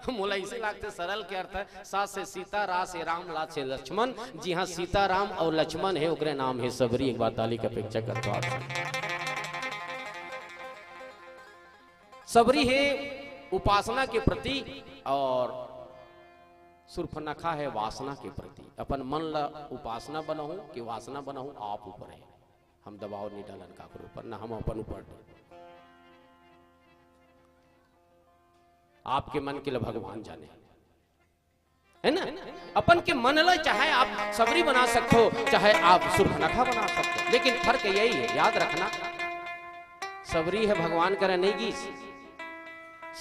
मोला इसे लागते सरल के अर्थ है सा से सीता, रा से राम, ला से लक्ष्मण। जी हाँ, सीता राम और लक्ष्मण है ओकरे नाम है सबरी। एक बार ताली की अपेक्षा करता हूं आपसे। सबरी है उपासना के प्रति और सुर्पनखा है वासना के प्रति। अपन मन ला उपासना बनाऊं कि वासना बनाऊं आप ऊपर है, हम दबाव नहीं डालन का ऊपर ना हम अपन ऊपर। आपके मन के लिए भगवान जाने है ना। अपन के मन ला चाहे आप सबरी बना सकते हो, चाहे आप सुर्पनखा बना सकते हो, लेकिन फर्क यही है, याद रखना। सबरी है भगवान करे नहीं गीस,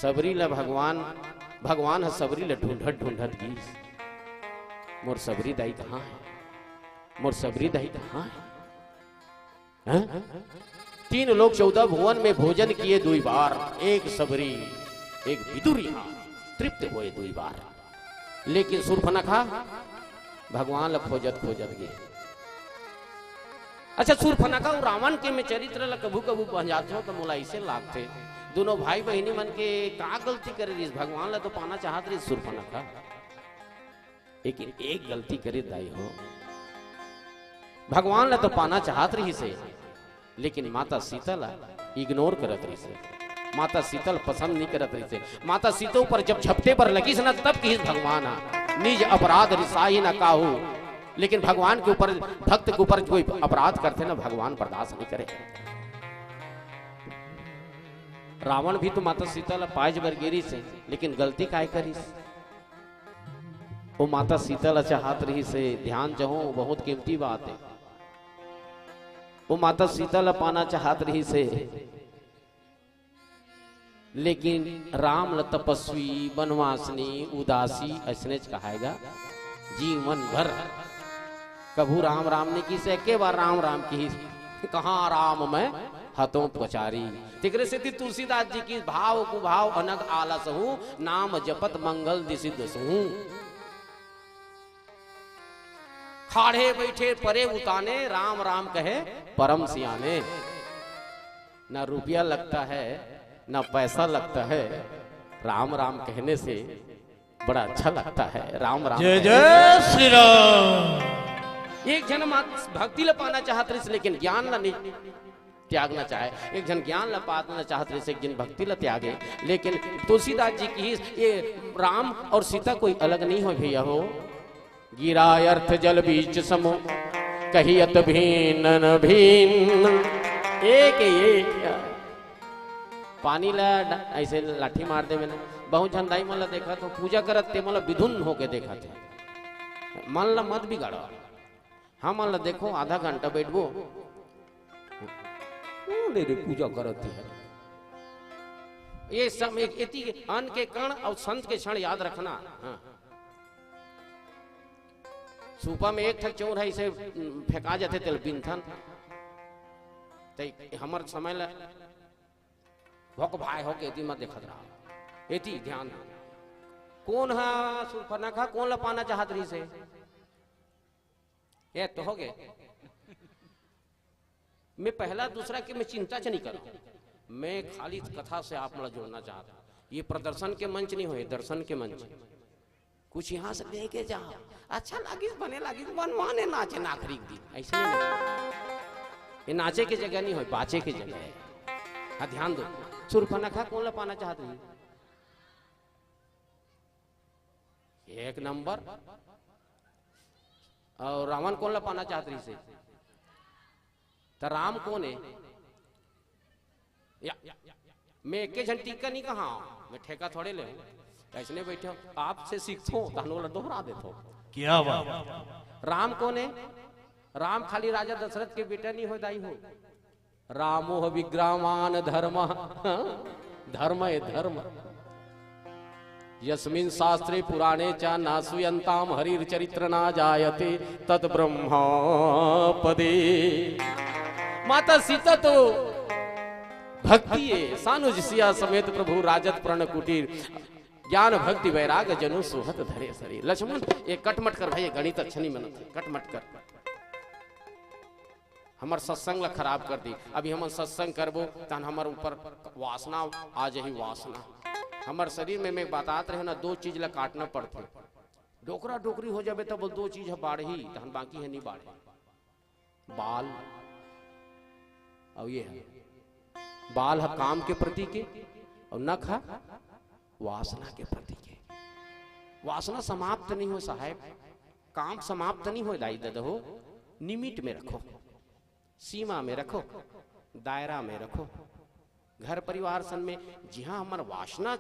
सबरी ला भगवान, भगवान है सबरी ला ढूंढत ढूंढत गीस। मोर सबरी दाई कहाँ है, मोर सबरी दाई कहाँ है? 3 लोग 14 भुवन में भोजन किए 2 बार, एक सबरी एक विदुरी तृप्त हुए 2 बार। लेकिन सुर्पनखा भगवान ला खोजत खोजत गए। अच्छा, सुर्पनखा और रावण के में चरित्र ला कभू कभू बन जाते हो तो मोला इसे लागते दोनों भाई बहनी मन के का गलती करे रही। भगवान ला तो पाना चाहत रही सुर्पनखा, लेकिन एक गलती करे दाई हो। भगवान ला तो पाना चाहत रही से, लेकिन माता सीता ला इग्नोर करत रही से, माता सीता पसंद नहीं करत रही से। माता सीता ऊपर जब झपटे पर लगी से ना तब की भगवान निज अपराध रिसाही ना काहू। लेकिन भगवान के ऊपर, भक्त के ऊपर कोई अपराध करते ना भगवान बर्दाश्त नहीं करे। रावण भी तो माता सीता ला पाँच बरगेरी से, लेकिन गलती काय करी। वो माता सीता ला चाहत रही से, ध्यान जहो बहुत कीमती बात है। वो माता सीता ला पाना चाहत रही से, लेकिन राम ल तपस्वी बनवासनी उदासी ऐसने कहाएगा जीवन भर। कभू राम राम ने की से, के बार राम राम की, कहाँ राम मैं हतों पचारी। तिकरे से तुलसीदास जी की भाव कुभाव अनग आलस हूँ, नाम जपत मंगल दिसिद्ध हूँ। खाड़े बैठे परे उताने, राम राम कहे परम सियाने। ना रुपया लगता है ना पैसा लगता है, राम राम कहने से बड़ा अच्छा लगता है। राम राम जय जय श्री राम। एक जन भक्ति ला पाना चाहत रही, लेकिन ज्ञान ला नहीं त्यागना चाहे। एक जन ज्ञान ला पाना चाहत रही, एक जन भक्ति ला त्यागे। लेकिन तुलसीदास जी की ये राम और सीता कोई अलग नहीं हो भैया हो। गिरा अर्थ जल बीच समो, कहियत भीन भीन। एक पानी ला ऐसे लाठी मार दे। मैंने बहुत झंडाई मन ला देखा तो पूजा करत ते मन विधुन होके देखा थे। मन ला मत बिगाड़ो। हाँ मन ला देखो आधा घंटा बैठबो रे पूजा करत है। ये सब एक इति अन्न के कण और संत के क्षण याद रखना। हाँ। सूपा में एक ठक चौर है इसे फेंका जाते तेल बिंथन हमर समय ला भोक भाई हो के मत देखत रहा। एती ध्यान कौन है सुफना खा कौन ला पाना चाहत रही से ये तो हो गए। मैं पहला दूसरा के मैं चिंता च नहीं कर, मैं खाली कथा से आप मला जोड़ना चाहता। ये प्रदर्शन के मंच नहीं हुए, दर्शन के मंच। कुछ यहाँ से लेके जाओ, अच्छा लागिस बने लागिस बनवाने नाचे ना खरीद दी, ऐसे नहीं। ये नाचे की जगह नहीं हो, बाचे की जगह है। हाँ ध्यान दो। सुरफना खा कौन ला पाना चाहते हैं? एक नंबर। और रावण कौन ला पाना चाहते रही से? तो राम कौन है? मैं एक जन टीका नहीं कहा, मैं ठेका थोड़े ले ऐसने बैठे आपसे सीखो तानोला दोहरा देतो। क्या बात। राम कौन है? राम खाली राजा दशरथ के बेटा नहीं हो दाई हो। रामो विग्रामान धर्म, धर्म है धर्म। यस्मिन् शास्त्रे पुराणे च नासुयन्ताम हरिर चरित्र ना जायते तत् ब्रह्मा पदे। माता सीता तो भक्ति है, सानुज सिया समेत प्रभु राजत प्रण कुटीर। ज्ञान भक्ति वैराग जनु सुहत धरे सरी। लक्ष्मण ये कटमट कर भाई, गणित अच्छा नहीं बनत, कटमट कर। हमार सत्संग ला खराब कर दी। अभी हम सत्संग करबो तन हमार ऊपर वासना आ जाही। वासना हमार शरीर में मैं बताते रहे ना, दो चीज ला काटना पड़ते। डोकरा डोकरी हो जाबे तब दो चीज है बाढ़ी, तहन बाकी है नहीं बाढ़े। बाल और ये है बाल है काम के प्रति के, और नख है वासना के प्रति के। वासना समाप्त नहीं हो साहब, काम समाप्त नहीं हो दाई दद हो। निमिट में रखो, सीमा में रखो, दायरा में रखो। घर परिवार सन में जिहाँ हमार वासना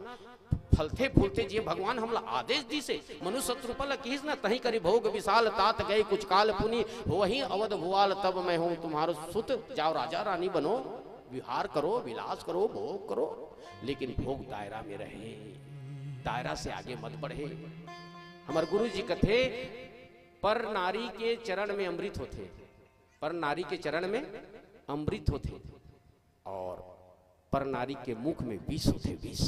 फलते फूलते जी भगवान हमला आदेश दी से मनुष्य शत्रुपल किस न तही करी भोग विशाल तात गए कुछ काल पुनी वही अवध भुआल तब मैं हूँ तुम्हारो सुत। जाओ राजा रानी बनो, विहार करो, विलास करो, भोग करो, लेकिन भोग दायरा में रहे, दायरा से आगे मत बढ़े। हमारे गुरु जी कथे पर नारी के चरण में अमृत होते, पर नारी के चरण में अमृत होते, और पर नारी के मुख में विष होते, विष।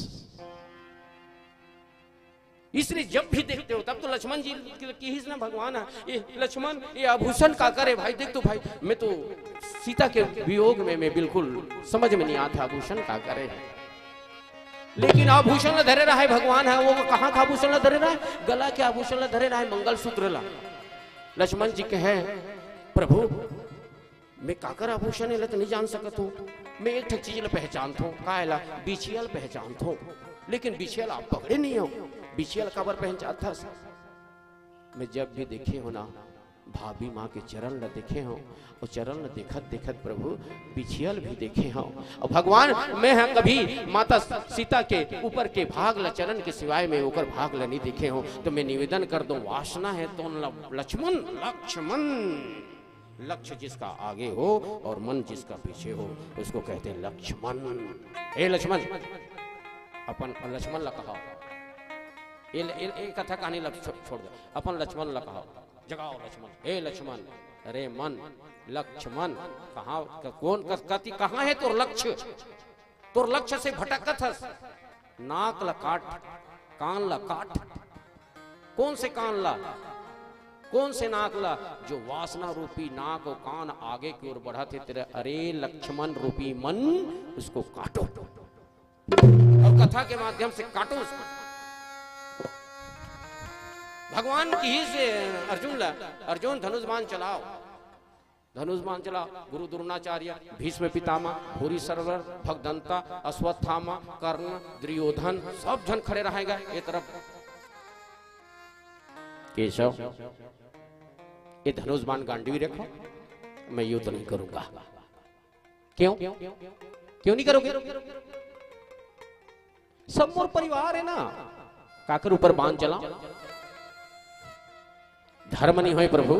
इसलिए जब भी देखते हो तब तो लक्ष्मण जी की ही ना भगवान है। ये लक्ष्मण ये आभूषण का करे भाई, देख तो भाई मैं तो सीता के वियोग में मैं बिल्कुल समझ में नहीं आता आभूषण का करे है। लेकिन आभूषण ला धरे रहा है भगवान है, वो कहाँ का आभूषण ला धरे रहा है? गला के आभूषण ला धरे रहा है, मंगलसूत्र ला। लक्ष्मण जी कहे प्रभु मैं काकर आभूषण है तो नहीं जान सकत हूँ, मैं एक ठक चीज ला पहचानता हूँ, का है बिछिया ला पहचानता हूँ, लेकिन बिछिया ला आप पकड़े नहीं हो। बिछिया ला काबर पहचानता? मैं जब भी देखे हो ना भाभी माँ के चरण ला देखे हो, और चरण ला देखत देखत प्रभु बिछियल भी देखे हो। और भगवान मैं है कभी माता सीता के ऊपर के भाग ला चरण के सिवाय में ऊपर भाग ला नहीं देखे हो। तो मैं निवेदन कर दूं, वासना है तो लक्ष्मण, लक्ष्मण लक्ष्य जिसका आगे हो और मन जिसका पीछे हो उसको कहते हैं लक्ष्मण। हे लक्ष्मण, अपन लक्ष्मण ला कहा, ये कथा कहानी छोड़ दो, अपन लक्ष्मण ला कहा, जगाओ लक्ष्मण, हे लक्ष्मण अरे मन लक्ष्मण कहाँ कौन कति कहाँ है तोर लक्ष्य? तोर लक्ष्य से भटकत हस। नाक ला काट, कान ला काट। कौन से कान ला, कौन से नाक ला? जो वासना रूपी नाक और कान आगे की ओर बढ़ा थे तेरे। अरे लक्ष्मण रूपी मन, उसको काटो और कथा के माध्यम से काटो उसको। भगवान की ही से अर्जुन धनुष्मान चलाओ, धनुष्मान चला। गुरु द्रोणाचार्य, भीष्म पितामह, भूरी सरवर, भगदंता, अश्वत्थामा, कर्ण, दुर्योधन सब जन खड़े रहेगा ये तरफ। केशव ये धनुष्मान गांडीवी रखो, मैं युद्ध नहीं करूंगा। क्यों क्यों नहीं करोगे? सब मोर परिवार है ना। काकर ऊपर बांध चला। धर्म नहीं होए प्रभु।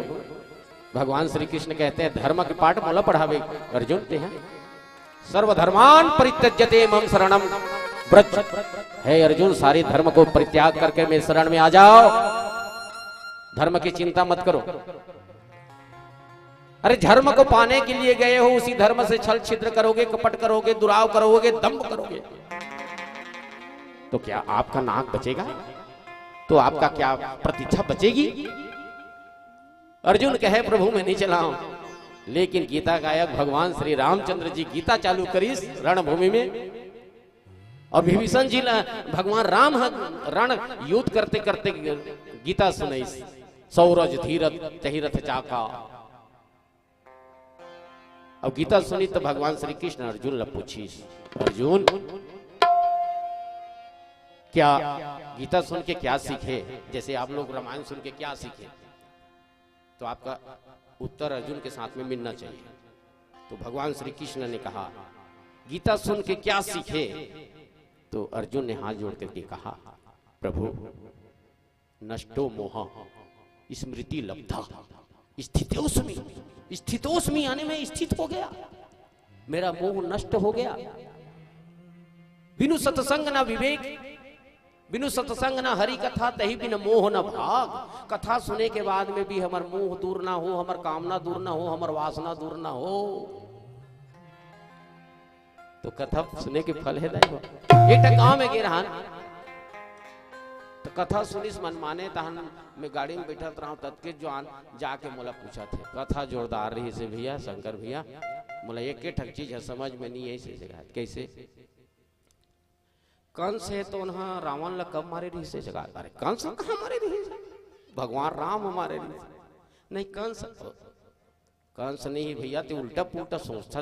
भगवान श्री कृष्ण कहते हैं धर्म के पाठ मोला पढ़ावे अर्जुन ते हैं। सर्वधर्मान परित्यज्यते मम शरणम व्रज। हे अर्जुन, सारे धर्म को परित्याग करके मेरे शरण में आ जाओ। धर्म की चिंता मत करो। अरे धर्म को पाने के लिए गए हो, उसी धर्म से छल छिद्र करोगे, कपट करोगे, दुराव करोगे, दंभ करोगे, तो क्या आपका नाक बचेगा? तो आपका क्या प्रतिष्ठा बचेगी? अर्जुन कहे प्रभु मैं नहीं चलाऊं। लेकिन गीता गायक भगवान श्री रामचंद्र जी गीता चालू करी रणभूमि में, और विभीषण जी भगवान राम रण युद्ध करते करते गीता सुनाई। सौरज धीरथ तही रथ चाका। अब गीता सुनी तो भगवान श्री कृष्ण अर्जुन ला पूछी, अर्जुन क्या गीता सुन के क्या सीखे? जैसे आप लोग रामायण सुन के क्या सीखे? तो आपका उत्तर अर्जुन के साथ में मिलना चाहिए। तो भगवान श्री कृष्ण ने कहा गीता सुन के क्या सीखे? तो अर्जुन ने हाथ जोड़ करके कहा प्रभु नष्टो मोह स्मृति लब्धा स्थितोस्मि। स्थितोस्मि यानी मैं स्थित हो गया, मेरा मोह नष्ट हो गया। बिनु सत्संग ना विवेक, बिनु सत्संग ना हरि कथा, तही बिन मोह न भाग। कथा सुने के बाद में भी हमार मोह दूर ना हो, हमार कामना दूर ना हो, हमार वासना दूर ना हो, तो कथा सुने के फल है नहीं। एक गांव में गिरहान तो कथा सुनिस मन माने तहन मैं गाड़ी में बैठा रहा तत्के जवान जाके मोला पूछा थे कथा जोरदार रही से भैया शंकर भैया, मोला एक ठक चीज है समझ में नहीं ऐसे जगह कैसे कंस है तो उन्हा रावण ला कब मारे रही से जगह? अरे कंस कहाँ मारे रही? भगवान राम हमारे रही नहीं। कंस नहीं भैया, ते उल्टा पुल्टा सोचता,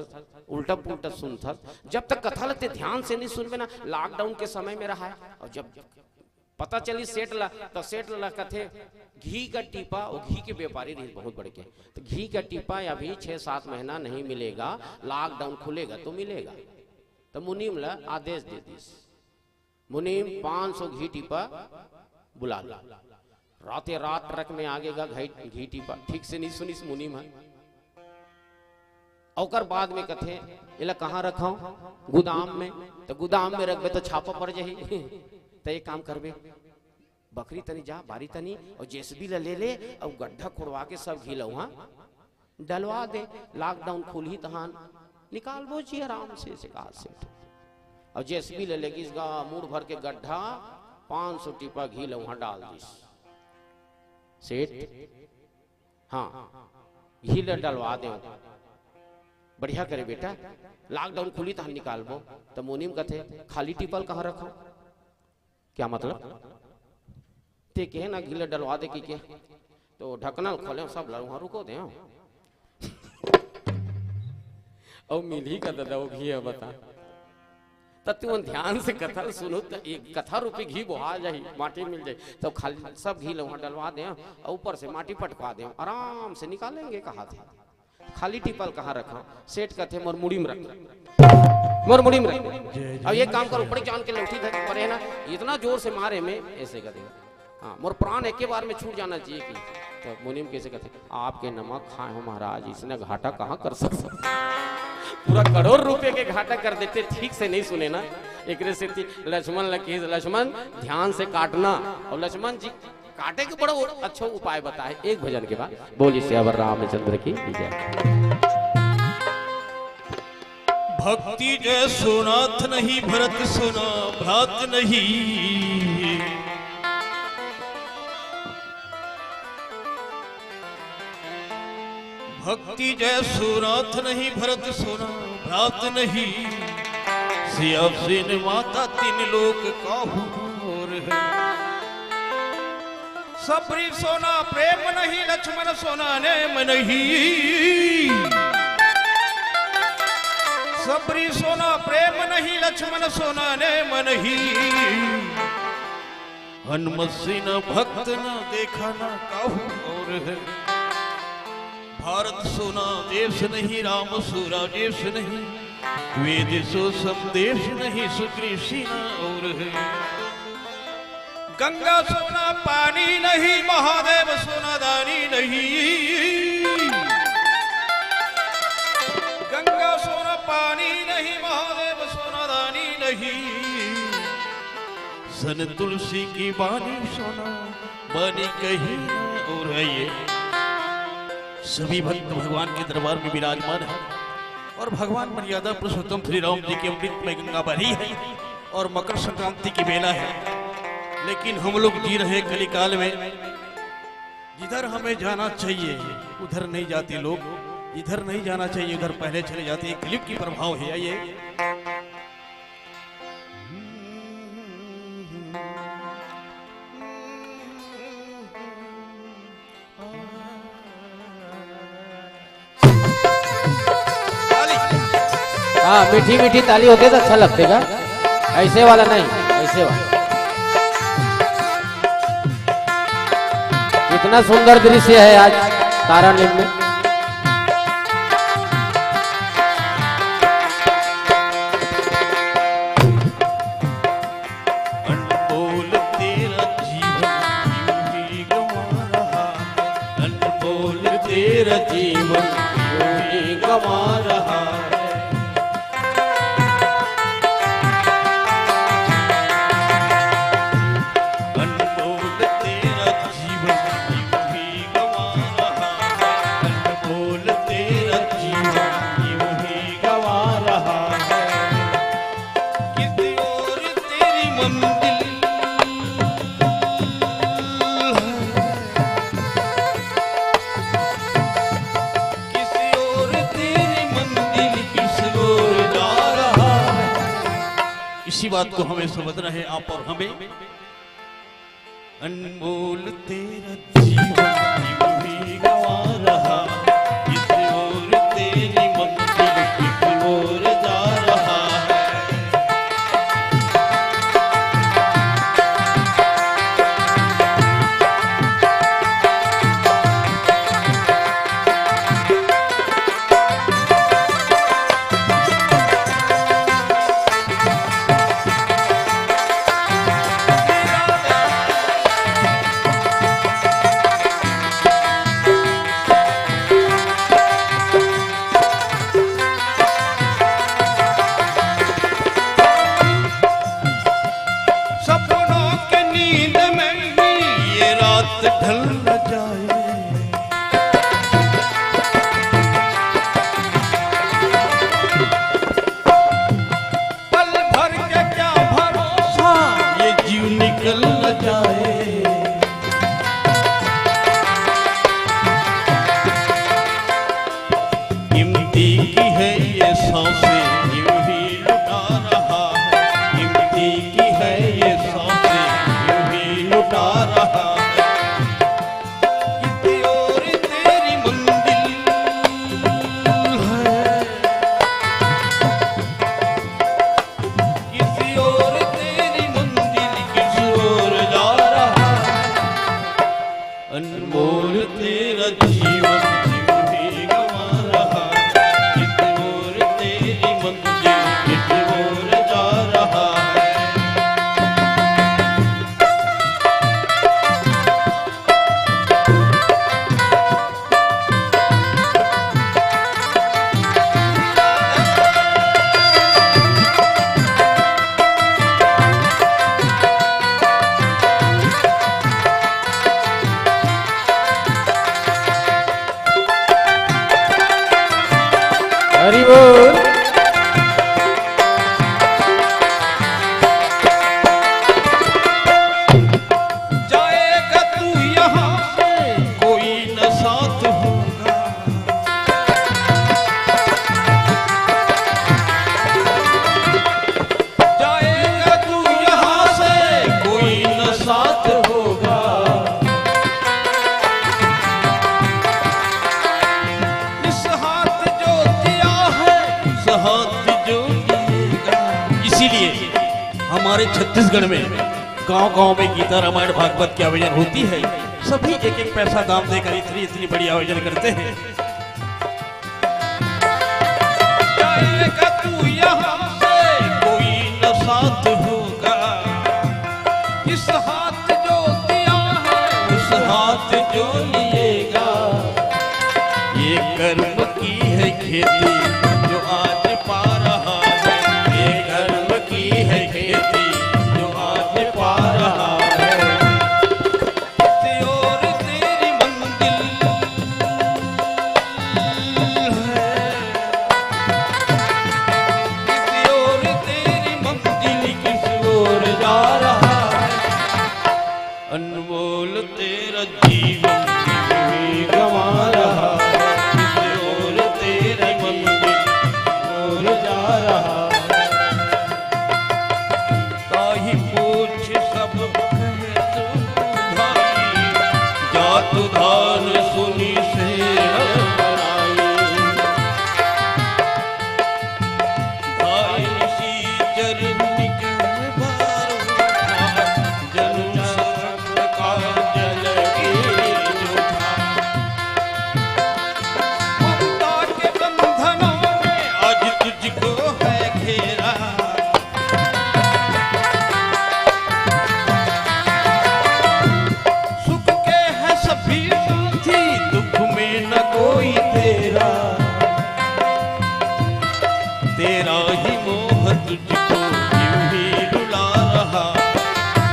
उल्टा पुल्टा सुनता। जब तक कथा लेते ध्यान से नहीं सुनबे ना, लॉकडाउन के समय में रहा है। और जब पता चली सेठ ला तो सेठ ला कथे घी का टीपा, वो घी के व्यापारी रही बहुत बड़े के, तो घी का टीपा अभी 6-7 महीना नहीं मिलेगा, लॉकडाउन खुलेगा तो मिलेगा। तो मुनीम ला आदेश दे दीस, मुनीम 500 घी टीपा बुला ला। राते रात ट्रक में आगेगा घी टीपा। ठीक से नहीं सुनिस मुनीम है। और बाद में कथे इला कहाँ रखा गोदाम में, तो गोदाम में रखबे तो छापा पड़ जाही। तो एक काम करबे, बकरी तनी जा बारी तनी और जेसीबी ले ले और गड्ढा खुड़वा के सब घी लहुआ डलवा दे। लॉकडाउन खुली तहान निकालबो जी आराम से शिकार से। और जेसीबी ले लेगी इसका मूड भर के गड्ढा 500 टीपा घी लहुआ डाल दी सेठ। हाँ घी ले डलवा दे, बढ़िया करे बेटा। लॉकडाउन खुली तहान निकालबो। तो मुनीम कथे खाली टीपल कहाँ रखो? क्या मतलब? ते कहे ना घी डलवा दे की के, तो ढक्कन खोले सब लड़ुआ रुको दे और मिली का दादा वो घी है बता। तो तुम ध्यान से कथा सुनो तो एक कथा रूपी घी बुहा जाए, माटी मिल जाए तो खाली सब घी लहुआ डलवा दे और ऊपर से माटी पटवा दे, आराम से निकालेंगे। कहा थे खाली टिपल कहाँ रखा? सेठ कहते मोर मुड़ी में रख, मोर मुड़ी में रख। अब ये काम करो ऊपर जान के लौटी धर पर है ना, इतना जोर से मारे में ऐसे कर देगा। हाँ मोर प्राण एक बार में छूट जाना चाहिए कि। तो मुनीम कैसे कहते आपके नमक खाए हो महाराज, इसने घाटा कहाँ कर सकता? पूरा करोड़ रुपए के घाटा कर देते। ठीक से नहीं सुने ना, एक से लक्ष्मण लकीज, लक्ष्मण ध्यान से काटना। और लक्ष्मण जी काटे के बड़ा अच्छा उपाय बताए। एक भजन के बाद बोलिए श्यावर रामचंद्र की जय। भक्ति जय सोनाथ नहीं भरत सोना भ्रात नहीं। भक्ति जय सोनाथ नहीं भरत सोना भ्रात नहीं। सिया सेन माता तीन लोक काहूर है। सबरी सोना प्रेम नहीं लक्ष्मण सोना नेम नहीं। सबरी सोना प्रेम नहीं लक्ष्मण सोना नेम नहीं। हनुमत से न भक्त न देखा न काहू और है। भारत सोना देश नहीं राम सूरा देश नहीं। वेद सो संदेश नहीं सुकृषि न और है। गंगा सोना पानी नहीं महादेव सोना दानी नहीं। गंगा सोना पानी नहीं महादेव सोना दानी नहीं। सन तुलसी की बानी सोना बानी कहीं और है। ये सभी भक्त भगवान के दरबार में विराजमान है और भगवान मर्यादा पुरुषोत्तम श्री राम जी के अमृत में गंगा भरी है और मकर संक्रांति की बेला है। लेकिन हम लोग जी रहे कलिकाल में, जिधर हमें जाना चाहिए उधर नहीं जाते लोग, जिधर नहीं जाना चाहिए उधर पहले चले जाते हैं। कलयुग की प्रभाव है ये। हाँ मीठी मीठी ताली होती तो अच्छा लगतेगा, ऐसे वाला नहीं, ऐसे वाला। कितना सुंदर दृश्य है आज तारानीम में। अनमोल तेरा जीवन यूं ही गंवा रहा। अनमोल तेरा जीवन यूं ही गंवा रहा। इसी बात को हमें समझना है आप और हमें। अनमोल तेरा जीवन यूं ही गंवा रहा। किस ओर तेरी मंजिल किस ओर जा रहा है। ढल न जाए पल भर के क्या भरोसा ये जीव निकल न जाए। कीमती की है ये सांसें यूं ही लुटा रहा है। कीमती की है ये सांसें यूं ही लुटा रहा है। अनमोल तेरा जीवन यूं ही गंवा रहा। किस ओर तेरी मंजिल किस ओर जा रहा है। हमारे छत्तीसगढ़ में गांव-गांव में गीता रामायण भागवत की आयोजन होती है। सभी एक एक पैसा दाम देकर इतनी इतनी बड़ी आयोजन करते हैं। जाएगा तू यहाँ से कोई न साथ होगा, इस हाथ जो दिया है उस हाथ जो लिएगा। ये कर्म की है खेती जो आज पा रहा है, ये कर्म की है खेती जो आज पा रहा है। किसी और तेरी मंजिल है, किसी और तेरी मंजिल किसी और जा रहा है। अनमोल तेरा जीवन भी गंवा रहा है, धान सुनी से भाई सी चरण के भार जन्म सब का जल के जोधा। ममता के बंधनों में आज तुझको है घेरा, तेरा ही मोह तुझको यूं ही रुला रहा,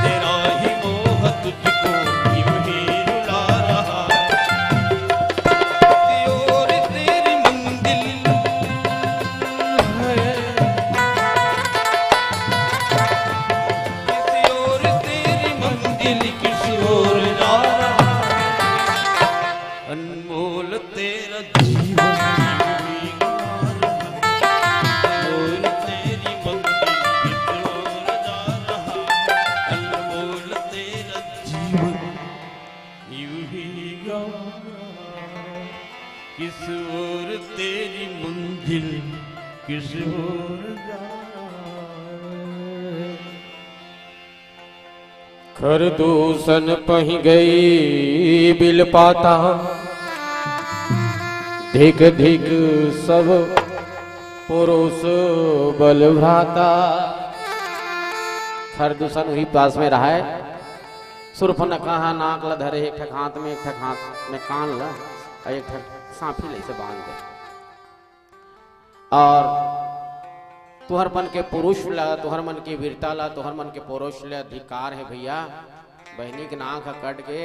तेरा ही मोह तुझको यूं ही रुला रहा। किसी और तेरी मंजिल है, किसी और तेरी मंजिल किसी और जा रहा। अनमोल तेरा जीवन किस ओर तेरी मंजिल किस ओर खरदूषण पही गई बिल पाता, धिक धिक सब पुरुष बल भ्राता। खरदूषण हुई पास में रहा है, सुरफ न कहा नाक ल धरे, एक ठक हाथ में एक ठक हाथ में कान ला, एक ठक सांफी ले से बांध दे। और तुहर मन के पुरुष ला, तुहर मन की वीरता ला, तुहर मन के पुरुष ले अधिकार है भैया। बहनी के नाक कट के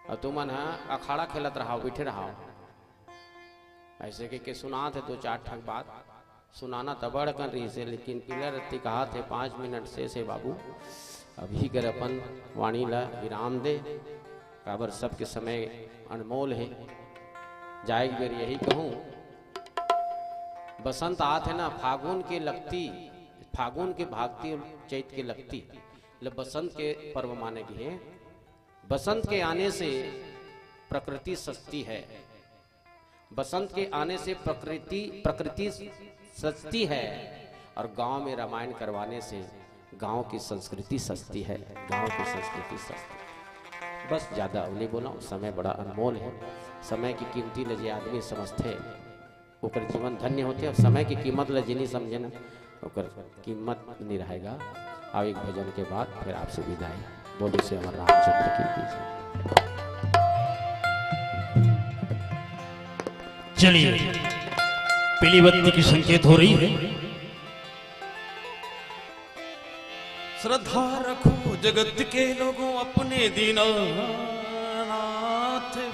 और तुमन है अखाड़ा खेलत रहा, बैठे रहा ऐसे के सुना थे दो चार ठक बात सुनाना तबड़ कर रही से, लेकिन पिलर रत्ती कहा थे 5 मिनट से बाबू अभी कर अपन वाणी ला विराम दे, काबर सबके समय अनमोल है। जाएगी बेर यही कहूँ, बसंत आत है ना, फागुन के लगती, फागुन के भागती और चैत के लगती, बसंत के पर्व माने भी है। बसंत के आने से प्रकृति सस्ती है, बसंत के आने से प्रकृति सस्ती है, और गांव में रामायण करवाने से गांव की संस्कृति सस्ती है, गांव की संस्कृति सस्ती। बस ज्यादा नहीं बोला, समय बड़ा अनमोल है। समय की कीमती लजे आदमी समझते ओकर जीवन धन्य होते, और समय की कीमत लजे नहीं समझे ना ओकर कीमत नहीं रहेगा। अब एक भजन के बाद फिर आपसे विदाई। बोलो से अमर रामचंद्र की जय। चलिए पीली बत्ती की संकेत हो रही है। श्रद्धा रखो जगत के लोगों अपने दीनानाथ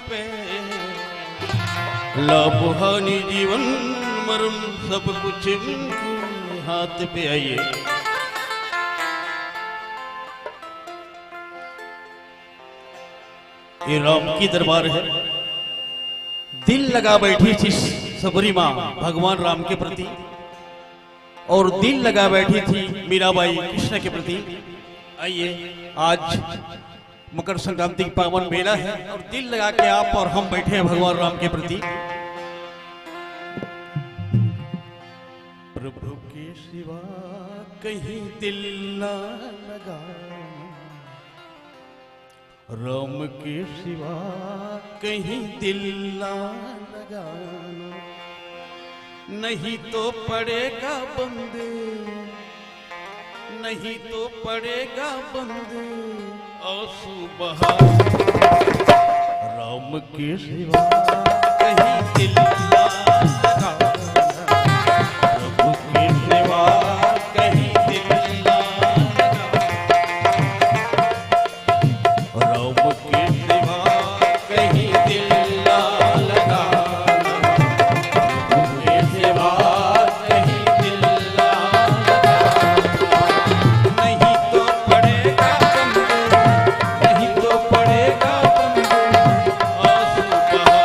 पे, लाभ हानि जीवन मरण सब कुछ उनके हाथ पे। आइए ये राम की दरबार है। दिल लगा बैठी थी सबरी माँ भगवान राम के प्रति, और दिल लगा बैठी थी मीराबाई कृष्ण के प्रति। आइए आज मकर संक्रांति की पावन मेला है, और दिल लगा के आप और हम बैठे हैं भगवान राम के प्रति। प्रभु के सिवा कहीं दिल ना लगाना, राम के सिवा कहीं दिल ना लगाना, नहीं तो पड़ेगा बंदे, नहीं तो पड़ेगा बंदे आंसू बहा, राम के सिवा कहीं दिल ना लगाना, राम के सिवा कहीं दिल ना लगाना, राम के सिवा कहीं दिल ना लगाना, राम के सिवा कहीं दिल ना लगाना, नहीं तो पड़ेगा बंदे, नहीं तो पड़ेगा बंदे आंसू बहा,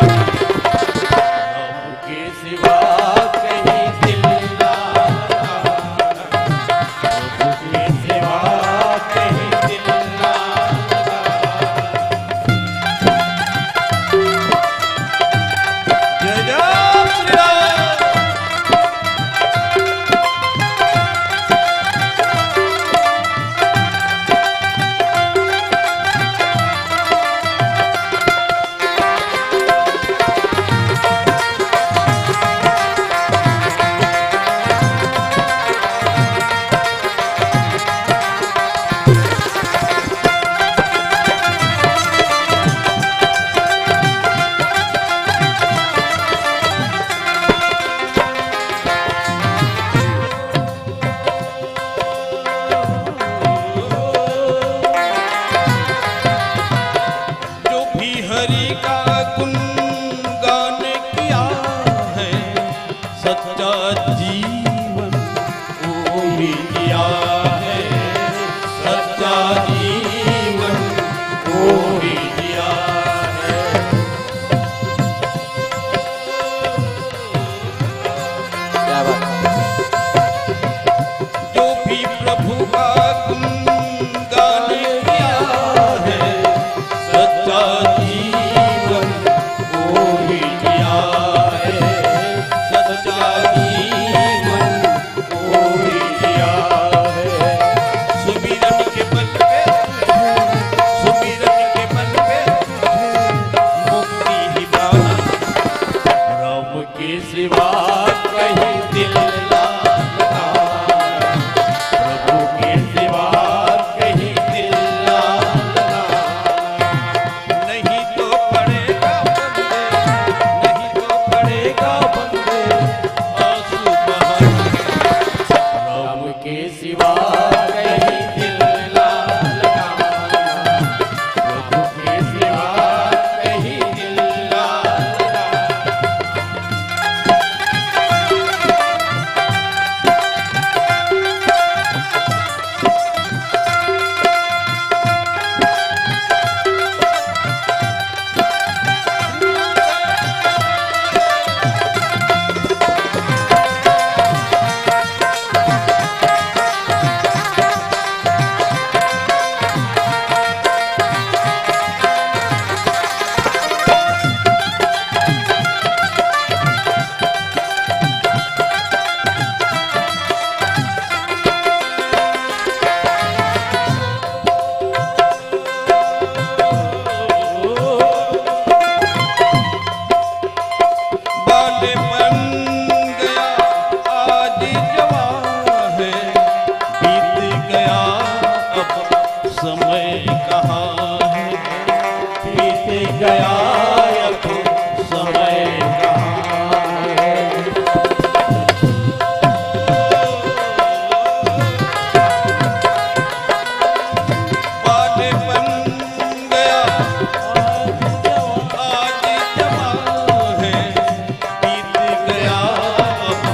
राम के सिवा कहीं दिल ना लगाना, राम के सिवा कहीं दिल ना लगाना। जय जय श्री राम। जो भी हरि का गुणगान किया है, सच्चा जीवन वो भी किया है, सच्चा जीवन वो भी किया है। क्या बात है? जो भी प्रभु का गुणगान किया है, सच्चा जीवन वो भी किया है, सच्चा जीवन वो भी किया है। सुमिरन के बल पे तुझे, सुमिरन के बल पे तुझे मुक्ति ही पाना, राम के सिवा कहीं दिल ना लगाना, प्रभु के सिवा कहीं दिल ना लगाना, नहीं तो पड़ेगा बंदे, नहीं तो पड़ेगा बंदे आंसू बहाना, राम के सिवा कहीं दिल ना लगाना, प्रभु के सिवा कहीं दिल ना लगाना। बालेपन गया आज जवां है, बीत गया अब समय कहाँ है, बीत गया अब समय कहाँ है। बालेपन गया आज जवां है, बीत गया अब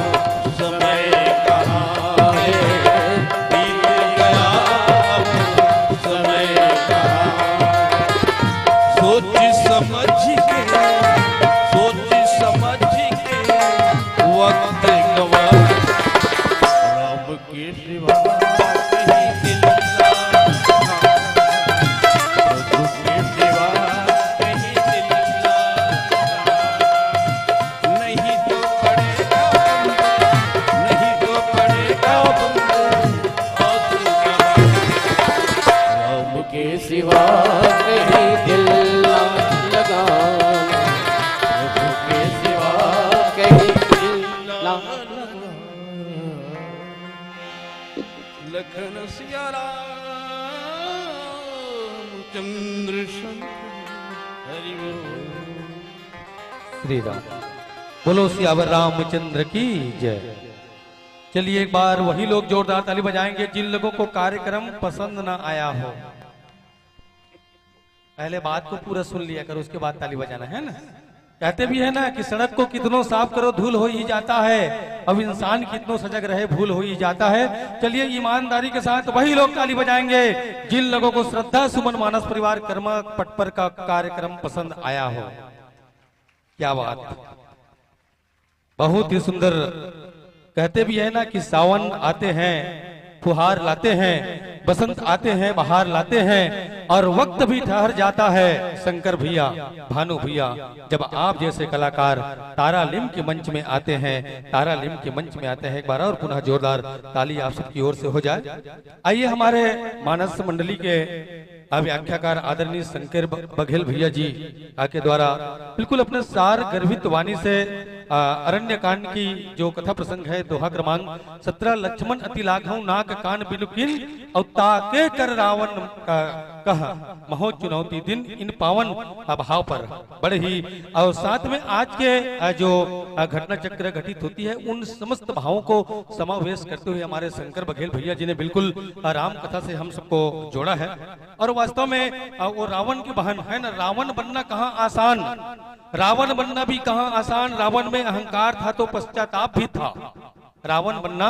समय कहाँ है, बीत गया अब समय कहाँ है। सोच समझ कहीं दिल ना लगाना, प्रभु के सिवा कहीं दिल ना लखन सिया राम चंद्र हरि श्री राम। बोलो सियावर रामचंद्र की जय। चलिए एक बार वही लोग जोरदार ताली बजाएंगे जिन लोगों को कार्यक्रम पसंद ना आया हो। पहले बात को पूरा सुन लिया करो, उसके बाद ताली बजाना है ना। कहते भी है ना कि सड़क को कितनों साफ करो धूल हो ही जाता है, अब इंसान कितनों सजग रहे भूल हो ही जाता है। चलिए ईमानदारी के साथ वही लोग ताली बजाएंगे जिन लोगों को श्रद्धा सुमन मानस परिवार कर्मा पटपर का कार्यक्रम पसंद आया हो। क्या बात, बहुत ही सुंदर। कहते भी है ना कि सावन आते हैं फुहार लाते हैं, बसंत आते हैं बहार लाते हैं, और वक्त भी ठहर जाता है शंकर भैया भानु भैया जब आप जैसे कलाकार तारा लिम के मंच में आते हैं, तारा लिम के मंच में आते हैं। एक बार और पुनः जोरदार ताली आप सबकी ओर से हो जाए। आइए हमारे मानस मंडली के व्याख्याकार आदरणीय शंकर बघेल भैया जी के द्वारा बिल्कुल अपने सार गर्भित वाणी से अरण्य कांड की जो कथा प्रसंग है दोहा क्रमांक 17, लक्ष्मण अति लाघव नाक कान बिलुकिन और ताके कर रावण कह महो चुनौती दिन इन पावन भाव पर बड़े ही। और साथ में आज के जो घटना चक्र घटित होती है उन समस्त भावों को समावेश करते हुए हमारे शंकर बघेल भैया जी ने बिल्कुल राम कथा से हम सबको जोड़ा है। और वास्तव में वो रावण की बहन है ना, रावण बनना कहाँ आसान, रावण बनना भी कहाँ आसान। रावण में अहंकार था तो पश्चाताप भी था, रावण बनना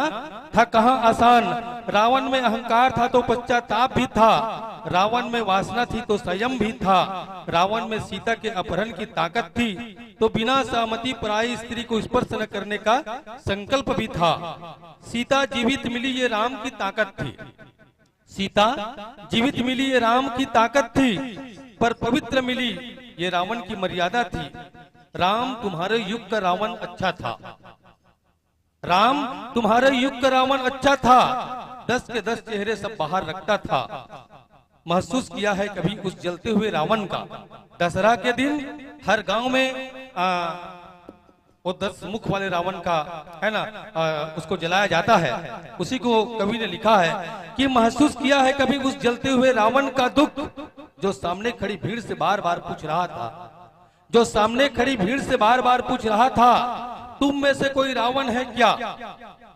था कहाँ आसान। रावण में अहंकार था तो पश्चाताप भी था, रावण में वासना थी तो संयम भी था, रावण में सीता के अपहरण की ताकत थी तो बिना सहमति पराई स्त्री को स्पर्श न करने का संकल्प भी था। सीता जीवित मिली ये राम की ताकत थी, सीता जीवित मिली ये राम की ताकत थी, पर पवित्र मिली ये रावण की मर्यादा थी। राम तुम्हारे युग का रावण अच्छा था, राम तुम्हारे युग का रावण अच्छा था, 10 के 10 चेहरे सब बाहर रखता था। महसूस किया है कभी उस जलते हुए रावण का। दशहरा के दिन हर गांव में वो 10 मुख वाले रावण का है ना उसको जलाया जाता है। उसी को कवि ने लिखा है कि महसूस किया है कभी उस जलते हुए रावण का दुख, जो सामने खड़ी भीड़ से बार बार पूछ रहा था, जो सामने खड़ी भीड़ से बार बार पूछ रहा था तुम में से कोई रावण है क्या।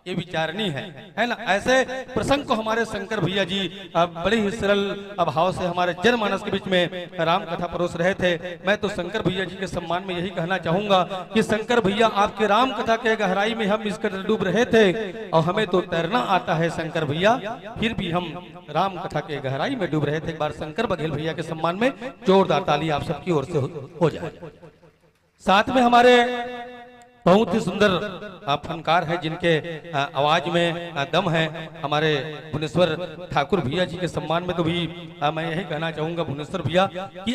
ये विचारणी है ना। ऐसे प्रसंग को हमारे शंकर भैया जी बड़े ही सरल भाव से हमारे जनमानस के बीच में राम कथा परोस रहे थे। मैं तो शंकर भैया जी के सम्मान में यही कहना चाहूंगा कि शंकर भैया आपके राम कथा के गहराई में हम इस कदर डूब रहे थे और हमें तो तैरना आता है शंकर भैया, फिर भी हम राम कथा के गहराई में डूब रहे थे। एक बार शंकर बघेल भैया के सम्मान में जोरदार ताली आप सबकी ओर से हो जाए। साथ में हमारे बहुत ही सुंदर फनकार है जिनके आवाज में दम है, हमारे भुवनेश्वर ठाकुर भैया जी के सम्मान में तो भी मैं यही कहना चाहूंगा भुवनेश्वर भैया कि